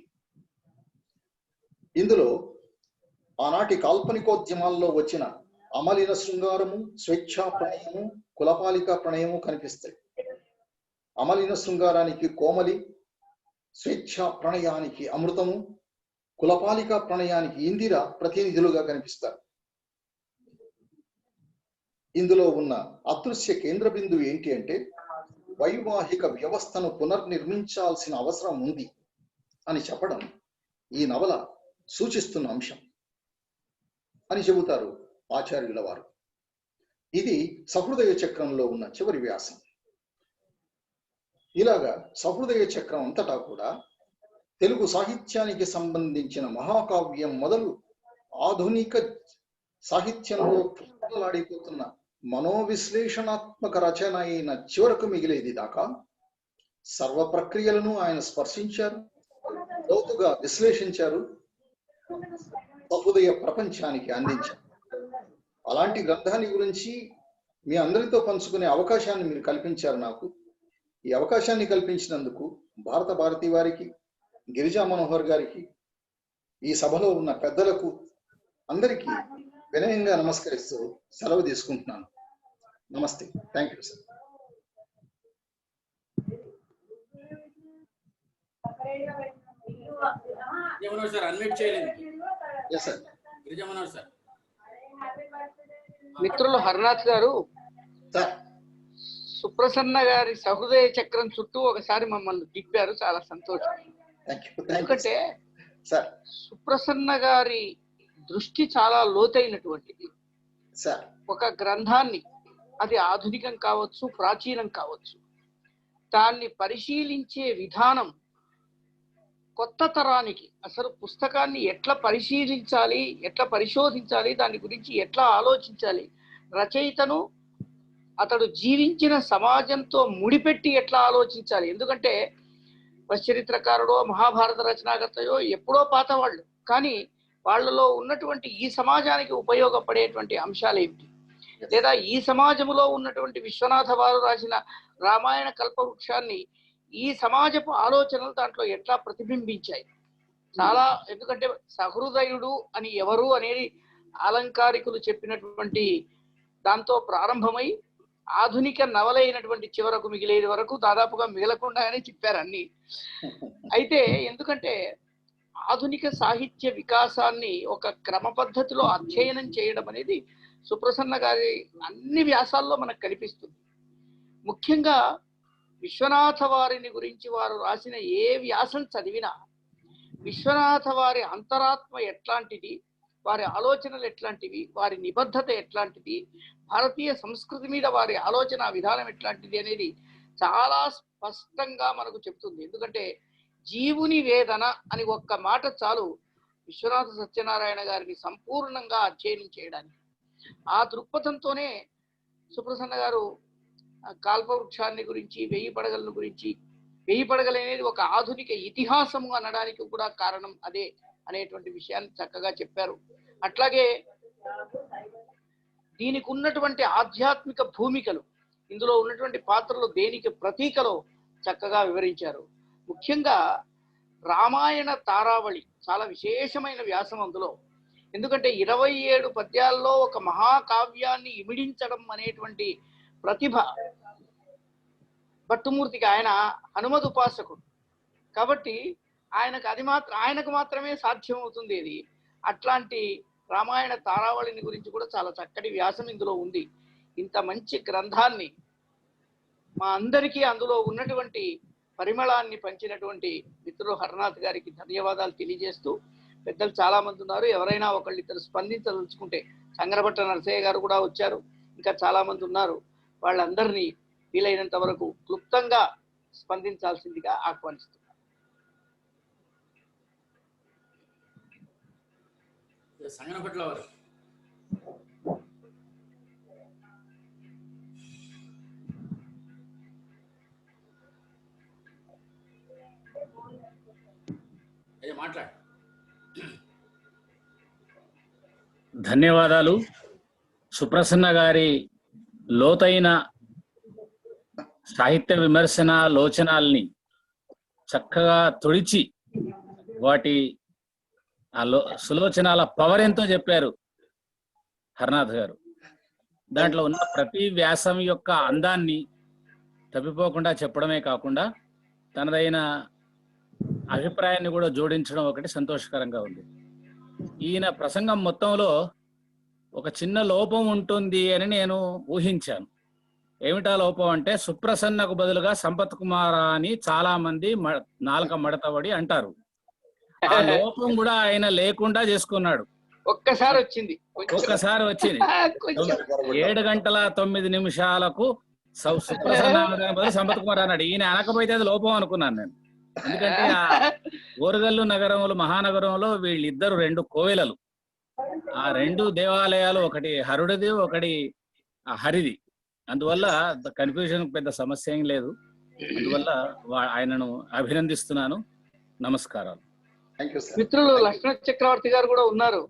ఇందులో ఆనాటి కాల్పనికోద్యమాల్లో వచ్చిన అమలిన శృంగారము, స్వేచ్ఛా ప్రణయము, కులపాలిక ప్రణయము కనిపిస్తాయి. అమలిన శృంగారానికి కోమలి, స్వేచ్ఛా ప్రణయానికి అమృతము, కులపాలిక ప్రణయానికి ఇందిర ప్రతినిధులుగా కనిపిస్తారు. ఇందులో ఉన్న అదృశ్య కేంద్ర బిందువు ఏంటి అంటే, వైవాహిక వ్యవస్థను పునర్నిర్మించాల్సిన అవసరం ఉంది అని చెప్పడం ఈ నవల సూచిస్తున్న అంశం అని చెబుతారు ఆచార్యుల వారు. ఇది సహృదయ చక్రంలో ఉన్న చివరి వ్యాసం. ఇలాగా సహృదయ చక్రం అంతటా కూడా తెలుగు సాహిత్యానికి సంబంధించిన మహాకావ్యం మొదలు ఆధునిక సాహిత్యంలో పుస్తలాడిపోతున్న మనోవిశ్లేషణాత్మక రచన అయిన చివరకు మిగిలేది దాకా సర్వ ప్రక్రియలను ఆయన స్పర్శించారు, లోతుగా విశ్లేషించారు, సహృదయ ప్రపంచానికి అందించారు. అలాంటి గ్రంథాన్ని గురించి మీ అందరితో పంచుకునే అవకాశాన్ని మీరు కల్పించారు నాకు. ఈ అవకాశాన్ని కల్పించినందుకు భారత భారతి వారికి, గిరిజా మనోహర్ గారికి, ఈ సభలో ఉన్న పెద్దలకు అందరికీ వినయంగా నమస్కరిస్తూ సెలవు తీసుకుంటున్నాను. నమస్తే. Thank you sir. Manohar sir unmute చేయలేదు. Yes sir. Girija Manohar sir. మిత్రులు హరినాథ్ గారు, సార్ సుప్రసన్న గారి సహృదయ చక్రం చుట్టూ ఒకసారి మమ్మల్ని తిప్పారు. చాలా సంతోషం. ఎందుకంటే సార్ సుప్రసన్న గారి దృష్టి చాలా లోతైనటువంటిది. సార్ ఒక గ్రంథాన్ని, అది ఆధునికం కావచ్చు, ప్రాచీనం కావచ్చు, దాన్ని పరిశీలించే విధానం కొత్త తరానికి అసలు పుస్తకాన్ని ఎట్లా పరిశీలించాలి, ఎట్లా పరిశోధించాలి, దాని గురించి ఎట్లా ఆలోచించాలి, రచయితను అతడు జీవించిన సమాజంతో ముడిపెట్టి ఎట్లా ఆలోచించాలి. ఎందుకంటే చరిత్రకారుడో మహాభారత రచనాకర్తయో ఎప్పుడో పాత వాళ్ళు, కానీ వాళ్ళలో ఉన్నటువంటి ఈ సమాజానికి ఉపయోగపడేటువంటి అంశాలు ఏమిటి, లేదా ఈ సమాజంలో ఉన్నటువంటి విశ్వనాథ వారు రాసిన రామాయణ కల్పవృక్షాన్ని ఈ సమాజపు ఆలోచనలు దాంట్లో ఎట్లా ప్రతిబింబించాయి. చాలా, ఎందుకంటే సహృదయుడు అని ఎవరు అనేది అలంకారికులు చెప్పినటువంటి దాంతో ప్రారంభమై ఆధునిక నవలైనటువంటి చివరకు మిగిలేది వరకు దాదాపుగా మిగలకుండానే చెప్పారు అన్ని. అయితే ఎందుకంటే ఆధునిక సాహిత్య వికాసాన్ని ఒక క్రమ పద్ధతిలో అధ్యయనం చేయడం అనేది సుప్రసన్న గారి అన్ని వ్యాసాల్లో మనకు కనిపిస్తుంది. ముఖ్యంగా విశ్వనాథ వారిని గురించి వారు రాసిన ఏ వ్యాసం చదివినా విశ్వనాథ వారి అంతరాత్మ ఎట్లాంటిది, వారి ఆలోచనలు ఎట్లాంటివి, వారి నిబద్ధత ఎట్లాంటిది, భారతీయ సంస్కృతి మీద వారి ఆలోచన విధానం ఎట్లాంటిది అనేది చాలా స్పష్టంగా మనకు చెప్తుంది. ఎందుకంటే జీవుని వేదన అని ఒక్క మాట చాలు విశ్వనాథ సత్యనారాయణ గారిని సంపూర్ణంగా అధ్యయనం చేయడానికి. ఆ దృక్పథంతోనే సుప్రసన్న గారు కాల్పవృక్షాన్ని గురించి, 1000 పడగలను గురించి, 1000 పడగలు అనేది ఒక ఆధునిక ఇతిహాసము అనడానికి కూడా కారణం అదే అనేటువంటి విషయాన్ని చక్కగా చెప్పారు. అట్లాగే దీనికి ఉన్నటువంటి ఆధ్యాత్మిక భూమికలు, ఇందులో ఉన్నటువంటి పాత్రలు దేనికి ప్రతీకలో చక్కగా వివరించారు. ముఖ్యంగా రామాయణ తారావళి చాలా విశేషమైన వ్యాసం అందులో. ఎందుకంటే 27 పద్యాల్లో ఒక మహాకావ్యాన్ని ఇమిడించడం అనేటువంటి ప్రతిభ భట్టుమూర్తికి. ఆయన హనుమద్ ఉపాసకుడు కాబట్టి ఆయనకు మాత్రమే సాధ్యం అవుతుంది ఇది. అట్లాంటి రామాయణ తారావళిని గురించి కూడా చాలా చక్కటి వ్యాసం ఇందులో ఉంది. ఇంత మంచి గ్రంథాన్ని మా అందరికీ అందులో ఉన్నటువంటి పరిమళాన్ని పంచినటువంటి మిత్రులు హరనాథ్ గారికి ధన్యవాదాలు తెలియజేస్తూ, పెద్దలు చాలా మంది ఉన్నారు, ఎవరైనా ఒకళ్ళు ఇద్దరు స్పందించదలుచుకుంటే, సంగరభట్ట నరసయ్య గారు కూడా వచ్చారు, ఇంకా చాలా మంది ఉన్నారు, వాళ్ళందరినీ వీలైనంత వరకు క్లుప్తంగా స్పందించాల్సిందిగా ఆహ్వానిస్తున్నారు. సంగనపట్ల వారు మాట్లాడు. ధన్యవాదాలు. సుప్రసన్న గారి లోతైన సాహిత్య విమర్శన లోచనాల్ని చక్కగా తొడిచి వాటి సులోచనాల పవర్ ఎంతో చెప్పారు హరనాథ్ గారు. దాంట్లో ఉన్న ప్రతి వ్యాసం యొక్క అందాన్ని తప్పిపోకుండా చెప్పడమే కాకుండా తనదైన అభిప్రాయాన్ని కూడా జోడించడం ఒకటి సంతోషకరంగా ఉంది. ఈయన ప్రసంగం మొత్తంలో ఒక చిన్న లోపం ఉంటుంది అని నేను ఊహించాను. ఏమిటా లోపం అంటే, సుప్రసన్నకు బదులుగా సంపత్ కుమార్ అని చాలా మంది నాలుక మడతబడి అంటారు. ఆ లోపం కూడా ఆయన లేకుండా చేసుకున్నాడు. ఒక్కసారి వచ్చింది 7 గంటల 9 నిమిషాలకు సుప్రసన్న బదులు సంపత్ కుమార్ అన్నాడు. ఈయన అనకపోతే అది లోపం అనుకున్నాను నేను. ఎందుకంటే ఆ ఓరుగల్లు నగరంలో, మహానగరంలో వీళ్ళిద్దరు 2 కోవెలలు, ఆ 2 దేవాలయాలు, ఒకటి హరుడిది ఒకటి హరిది. అందువల్ల కన్ఫ్యూజన్ పెద్ద సమస్య ఏం లేదు. అందువల్ల ఆయనను అభినందిస్తున్నాను. నమస్కారాలు. మిత్రులు లక్ష్మణ చక్రవర్తి గారు కూడా ఉన్నారు.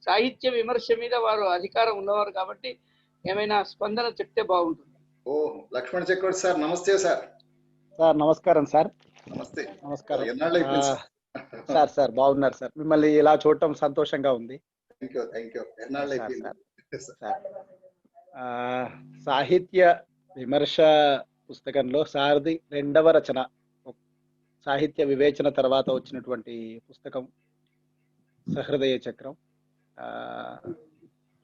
సాహిత్య విమర్శ మీద వారు అధికారం ఉన్నవారు కాబట్టి ఏమైనా స్పందన చెప్తే బాగుంటుంది. ఓ లక్ష్మణ చక్రవర్తి సార్, నమస్తే సార్. సార్ నమస్కారం సార్. నమస్తే. నమస్కారం సార్. సార్ బాగున్నారు సార్. మిమ్మల్ని ఇలా చూడటం సంతోషంగా ఉంది. సాహిత్య విమర్శ పుస్తకంలో సార్ది 2వ రచన, సాహిత్య వివేచన తర్వాత వచ్చినటువంటి పుస్తకం సహృదయ చక్రం.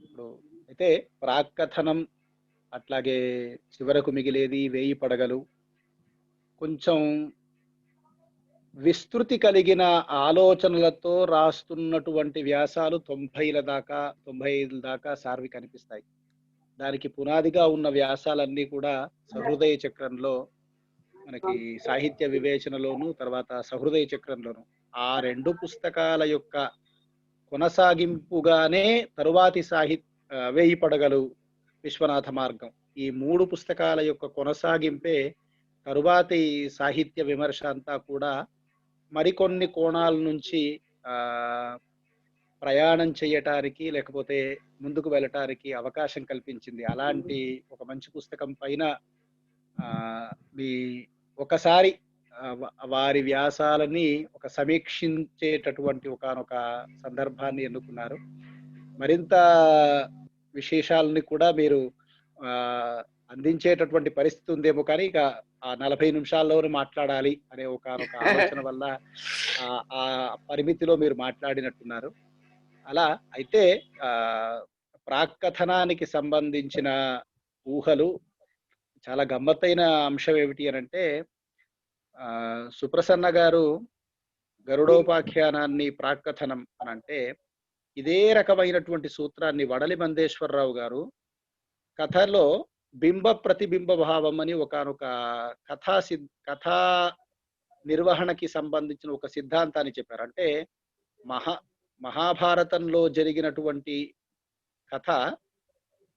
ఇప్పుడు అయితే ప్రాక్కథనం, అట్లాగే చివరకు మిగిలేది, 1000 పడగలు, కొంచెం విస్తృతి కలిగిన ఆలోచనలతో రాస్తున్నటువంటి వ్యాసాలు 95 దాకా సార్వి కనిపిస్తాయి. దానికి పునాదిగా ఉన్న వ్యాసాలన్నీ కూడా సహృదయ చక్రంలో మనకి సాహిత్య వివేచనలోను, తర్వాత సహృదయ చక్రంలోను, ఆ 2 పుస్తకాల యొక్క కొనసాగింపుగానే తరువాతి 1000 పడగలు, విశ్వనాథ మార్గం, ఈ 3 పుస్తకాల యొక్క కొనసాగింపే తరువాతి సాహిత్య విమర్శ అంతా కూడా మరికొన్ని కోణాల నుంచి ప్రయాణం చేయటానికి, లేకపోతే ముందుకు వెళ్ళటానికి అవకాశం కల్పించింది. అలాంటి ఒక మంచి పుస్తకం పైన మీ ఒకసారి వారి వ్యాసాలని ఒక సమీక్షించేటటువంటి ఒకానొక సందర్భాన్ని ఎన్నుకున్నారు. మరింత విశేషాలని కూడా మీరు అందించేటటువంటి పరిస్థితి ఉందేమో, కానీ ఇక ఆ 40 నిమిషాల్లోనే మాట్లాడాలి అనే ఒకానొక ఆలోచన వల్ల ఆ పరిమితిలో మీరు మాట్లాడినట్టున్నారు. అలా అయితే ప్రాక్కథనానికి సంబంధించిన ఊహలు చాలా గమ్మత్తైన అంశం ఏమిటి అని అంటే, సుప్రసన్న గారు గరుడోపాఖ్యానాన్ని ప్రాక్కథనం అని అంటే, ఇదే రకమైనటువంటి సూత్రాన్ని వడలి మందేశ్వరరావు గారు కథలో బింబ ప్రతిబింబ భావం అని ఒకానొక కథా నిర్వహణకి సంబంధించిన ఒక సిద్ధాంతాన్ని చెప్పారు. అంటే మహాభారతంలో జరిగినటువంటి కథ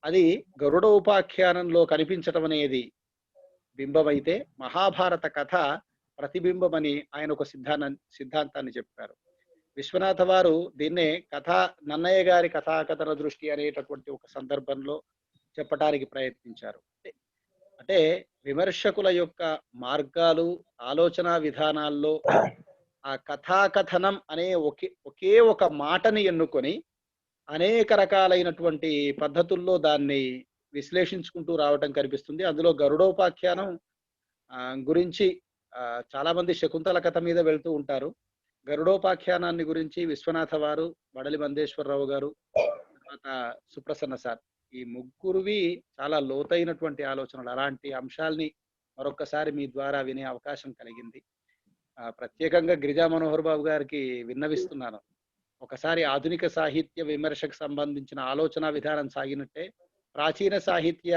అది గరుడ ఉపాఖ్యానంలో కనిపించటం అనేది బింబమైతే, మహాభారత కథ ప్రతిబింబమని ఆయన ఒక సిద్ధాంతాన్ని చెప్పారు. విశ్వనాథ వారు దీన్నే నన్నయ్య గారి కథాకథన దృష్టి అనేటటువంటి ఒక సందర్భంలో చెప్పటానికి ప్రయత్నించారు. అంటే విమర్శకుల యొక్క మార్గాలు, ఆలోచన విధానాల్లో ఆ కథాకథనం అనే ఒకే ఒక మాటని ఎన్నుకొని అనేక రకాలైనటువంటి పద్ధతుల్లో దాన్ని విశ్లేషించుకుంటూ రావటం కనిపిస్తుంది. అందులో గరుడోపాఖ్యానం గురించి చాలా మంది శకుంతల కథ మీద వెళ్తూ ఉంటారు. గరుడోపాఖ్యానాన్ని గురించి విశ్వనాథ వారు, వడలి మందేశ్వరరావు గారు, తర్వాత సుప్రసన్న సార్, ఈ ముగ్గురువి చాలా లోతైనటువంటి ఆలోచనలు. అలాంటి అంశాల్ని మరొక్కసారి మీ ద్వారా వినే అవకాశం కలిగింది. ప్రత్యేకంగా గిరిజా మనోహర్ బాబు గారికి విన్నవిస్తున్నాను, ఒకసారి ఆధునిక సాహిత్య విమర్శకు సంబంధించిన ఆలోచన విధానం సాగినట్టే ప్రాచీన సాహిత్య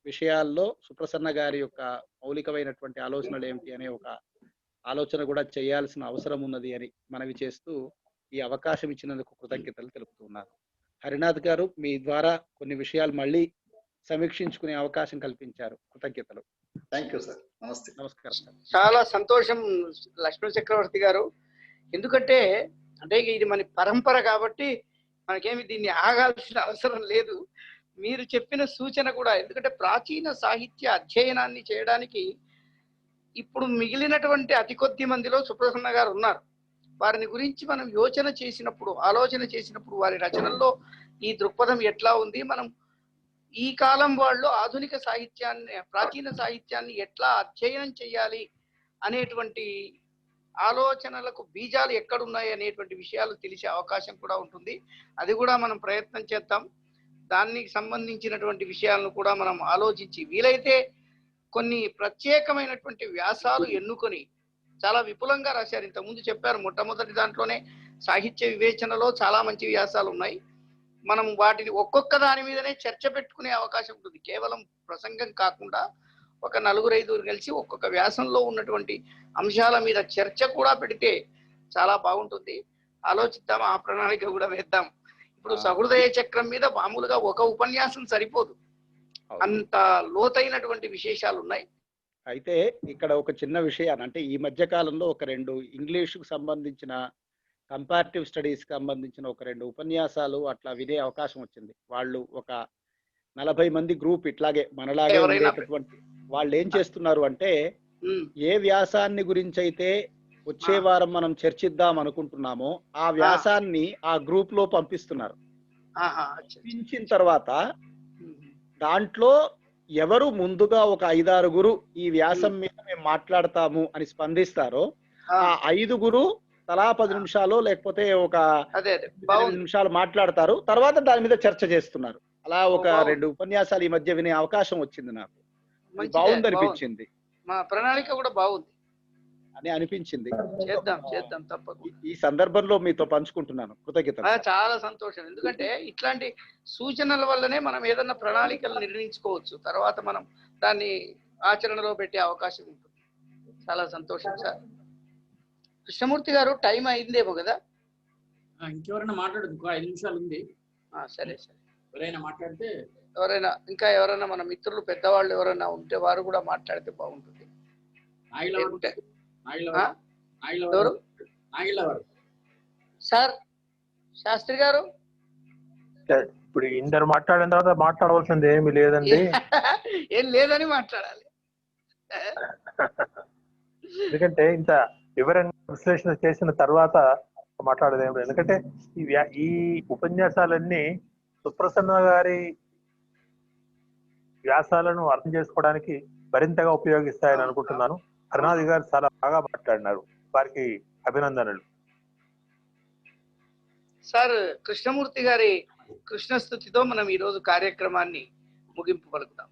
విషయాల్లో సుప్రసన్న గారి యొక్క మౌలికమైనటువంటి ఆలోచనలు ఏమిటి అనే ఒక ఆలోచన కూడా చేయాల్సిన అవసరం ఉన్నది అని మనవి చేస్తూ ఈ అవకాశం ఇచ్చినందుకు కృతజ్ఞతలు తెలుపుతున్నాను. హరినాథ్ గారు, మీ ద్వారా కొన్ని విషయాలు మళ్ళీ సమీక్షించుకునే అవకాశం కల్పించారు. కృతజ్ఞతలు. Thank you sir. నమస్తే. నమస్కారం సార్. చాలా సంతోషం లక్ష్మణ చక్రవర్తి గారు. ఎందుకంటే అంటే ఇది మన పరంపర కాబట్టి మనకేమి దీన్ని ఆగాల్సిన అవసరం లేదు. మీరు చెప్పిన సూచన కూడా, ఎందుకంటే ప్రాచీన సాహిత్య అధ్యయనాన్ని చేయడానికి ఇప్పుడు మిగిలినటువంటి అతి కొద్ది మందిలో సుప్రసన్న గారు ఉన్నారు. వారిని గురించి మనం ఆలోచన చేసినప్పుడు వారి రచనల్లో ఈ దృక్పథం ఎట్లా ఉంది, మనం ఈ కాలం వాళ్ళు ఆధునిక సాహిత్యాన్ని, ప్రాచీన సాహిత్యాన్ని ఎట్లా అధ్యయనం చేయాలి అనేటువంటి ఆలోచనలకు బీజాలు ఎక్కడున్నాయి అనేటువంటి విషయాలు తెలిసే అవకాశం కూడా ఉంటుంది. అది కూడా మనం ప్రయత్నం చేద్దాం. దానికి సంబంధించినటువంటి విషయాలను కూడా మనం ఆలోచించి వీలైతే కొన్ని ప్రత్యేకమైనటువంటి వ్యాసాలు ఎన్నుకొని చాలా విపులంగా రాశారు. ఇంతకుముందు చెప్పారు, మొట్టమొదటి దాంట్లోనే సాహిత్య వివేచనలో చాలా మంచి వ్యాసాలు ఉన్నాయి. మనం వాటిని ఒక్కొక్క దాని మీదనే చర్చ పెట్టుకునే అవకాశం ఉంటుంది. కేవలం ప్రసంగం కాకుండా ఒక 4-5 కలిసి ఒక్కొక్క వ్యాసంలో ఉన్నటువంటి అంశాల మీద చర్చ కూడా పెడితే చాలా బాగుంటుంది. ఆలోచిద్దాం, ఆ ప్రణాళిక కూడా వేద్దాం. ఇప్పుడు సహృదయ చక్రం మీద మామూలుగా ఒక ఉపన్యాసం సరిపోదు, అంత లోతైనటువంటి విశేషాలు ఉన్నాయి. అయితే ఇక్కడ ఒక చిన్న విషయాన్ని, అంటే ఈ మధ్య కాలంలో ఒక 2 ఇంగ్లీషుకు సంబంధించిన కంపారిటివ్ స్టడీస్ సంబంధించిన ఒక 2 ఉపన్యాసాలు అట్లా వినే అవకాశం వచ్చింది. వాళ్ళు ఒక 40 మంది గ్రూప్ ఇట్లాగే మనలాగే ఉండేటటువంటి వాళ్ళు ఏం చేస్తున్నారు అంటే, ఏ వ్యాసాన్ని గురించి అయితే వచ్చే వారం మనం చర్చిద్దాం అనుకుంటున్నామో ఆ వ్యాసాన్ని ఆ గ్రూప్ లో పంపిస్తున్నారు. పంపించిన తర్వాత దాంట్లో ఎవరు ముందుగా ఒక 5-6 ఈ వ్యాసం మీద మేము మాట్లాడతాము అని స్పందిస్తారో ఆ 5 తలా 10 నిమిషాలు లేకపోతే ఒక 10 నిమిషాలు మాట్లాడతారు. తర్వాత దాని మీద చర్చ చేస్తున్నారు. అలా ఒక 2 ఉపన్యాసాలు ఈ మధ్య వినే అవకాశం వచ్చింది. నాకు బాగుంది అనిపించింది. మా ప్రణాళిక కూడా బాగుంది అని అనిపించింది. చేద్దాం తప్పకుండా. ఈ సందర్భంలో మీతో పంచుకుంటున్నాను. కృతజ్ఞతలు. చాలా సంతోషం. ఎందుకంటే ఇట్లాంటి సూచనల వల్లనే మనం ఏదన్నా ప్రణాళికలు నిర్మించుకోవచ్చు, తర్వాత మనం దాన్ని ఆచరణలో పెట్టే అవకాశం ఉంటుంది. చాలా సంతోషం సార్. కృష్ణమూర్తి గారు, టైం అయిందేమో కదా? ఇంకెవరైనా మాట్లాడదు, ఇంకో 5 నిమిషాలు ఉంది. సరే. ఎవరైనా మాట్లాడితే, ఎవరైనా మన మిత్రులు పెద్దవాళ్ళు ఎవరైనా ఉంటే వారు కూడా మాట్లాడితే బాగుంటుంది. సార్, శాస్త్రి గారు, ఇప్పుడు ఇందరు మాట్లాడిన తర్వాత మాట్లాడవలసింది ఏమి లేదండి. ఏం లేదని మాట్లాడాలి. ఎందుకంటే ఇంత వివరంగా విశ్లేషణ చేసిన తర్వాత మాట్లాడేది ఏమి లేదు. ఎందుకంటే ఈ ఉపన్యాసాలన్నీ సుప్రసన్న గారి వ్యాసాలను అర్థం చేసుకోవడానికి మరింతగా ఉపయోగిస్తాయని అనుకుంటున్నాను. హరినాథ్ గారు చాలా బాగా మాట్లాడినారు, వారికి అభినందనలు. సార్, కృష్ణమూర్తి గారి కృష్ణస్తుతితో మనం ఈరోజు కార్యక్రమాన్ని ముగింపు పలుకుతాం.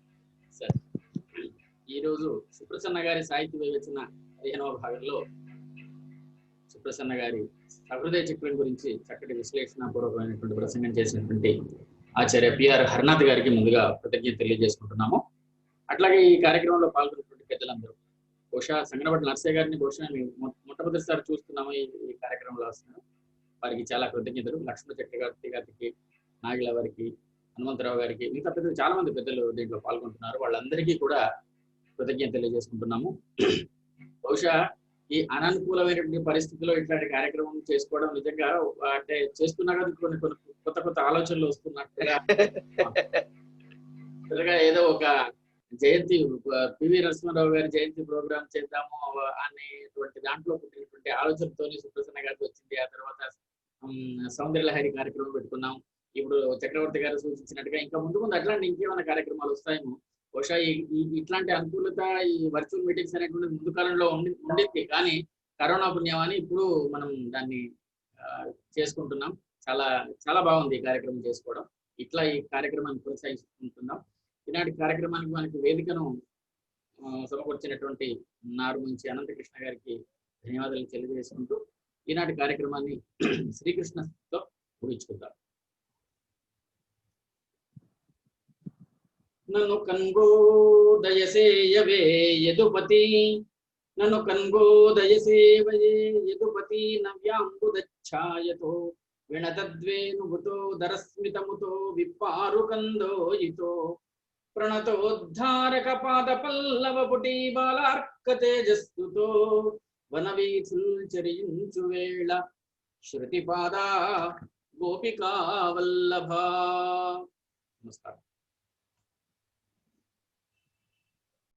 సరే, ఈరోజు సుప్రసన్న గారి సాహిత్య వివేచన 15వ భాగంలో సుప్రసన్న గారి సహృదయ చక్రం గురించి చక్కటి విశ్లేషణపూర్వకమైనటువంటి ప్రసంగం చేసినటువంటి ఆచార్య పిఆర్ హర్నాథ్ గారికి ముందుగా కృతజ్ఞత తెలియజేసుకుంటున్నాము. అట్లాగే ఈ కార్యక్రమంలో పాల్గొన్నటువంటి పెద్దలందరూ, బహుశా సంగనపట్ల నర్సయ్య గారిని బహుశా మొట్టమొదటిసారి చూస్తున్నాము ఈ కార్యక్రమంలో వస్తున్నాము. వారికి చాలా కృతజ్ఞతలు. లక్ష్మణ చక్రవర్తి గారికి, నాగిల వారికి, హనుమంతరావు గారికి, మిగతా పెద్దలు చాలా మంది పెద్దలు దీంట్లో పాల్గొంటున్నారు. వాళ్ళందరికీ కూడా కృతజ్ఞత తెలియజేసుకుంటున్నాము. బహుశా ఈ అనానుకూలమైనటువంటి పరిస్థితుల్లో ఇట్లాంటి కార్యక్రమం చేసుకోవడం నిజంగా అంటే చేస్తున్నా కదా కొన్ని కొత్త కొత్త ఆలోచనలు వస్తున్నట్టుగా ఏదో ఒక జయంతి పివి నరసింహారావు గారి జయంతి ప్రోగ్రామ్ చేద్దాము అనేటువంటి దాంట్లో పుట్టినటువంటి ఆలోచనతోని సుప్రసన్న గారికి వచ్చింది. ఆ తర్వాత సౌందర్యలహరి కార్యక్రమం పెట్టుకున్నాం. ఇప్పుడు చక్రవర్తి గారు సూచించినట్టుగా ఇంకా ముందు ముందు అట్లాంటి ఇంకేమైనా కార్యక్రమాలు వస్తాయేమో. బహుశా ఇట్లాంటి అనుకూలత ఈ వర్చువల్ మీటింగ్స్ అనేటువంటి ముందు కాలంలో ఉండింది, కానీ కరోనా పుణ్యమని ఇప్పుడు మనం దాన్ని చేసుకుంటున్నాం. చాలా చాలా బాగుంది ఈ కార్యక్రమం చేసుకోవడం. ఇట్లా ఈ కార్యక్రమాన్ని కొనసాగించుకుంటున్నాం. ఈనాటి కార్యక్రమానికి మనకి వేదికను సమకూర్చినటువంటి నారుమంచి అనంతకృష్ణ గారికి ధన్యవాదాలు తెలియజేసుకుంటూ ఈనాటి కార్యక్రమాన్ని శ్రీకృష్ణతో ముగించుకుంటాం. నన్ను కన్గోదయసేయవే యదుపతి, నన్ను కన్గోదయసేవయే యదుపతి, నవ్యాంబుదచ్ఛాయతో విణతద్వేనుభుతో దరస్మితముతో విప్పారు కందోయితో ప్రణతోద్ధారక పాద పల్లవ పుటి బాలార్క తేజస్సుతో వనవీథుల్ చరించు వేళ శృతిపాద గోపికా వల్లభ. నమస్కారం.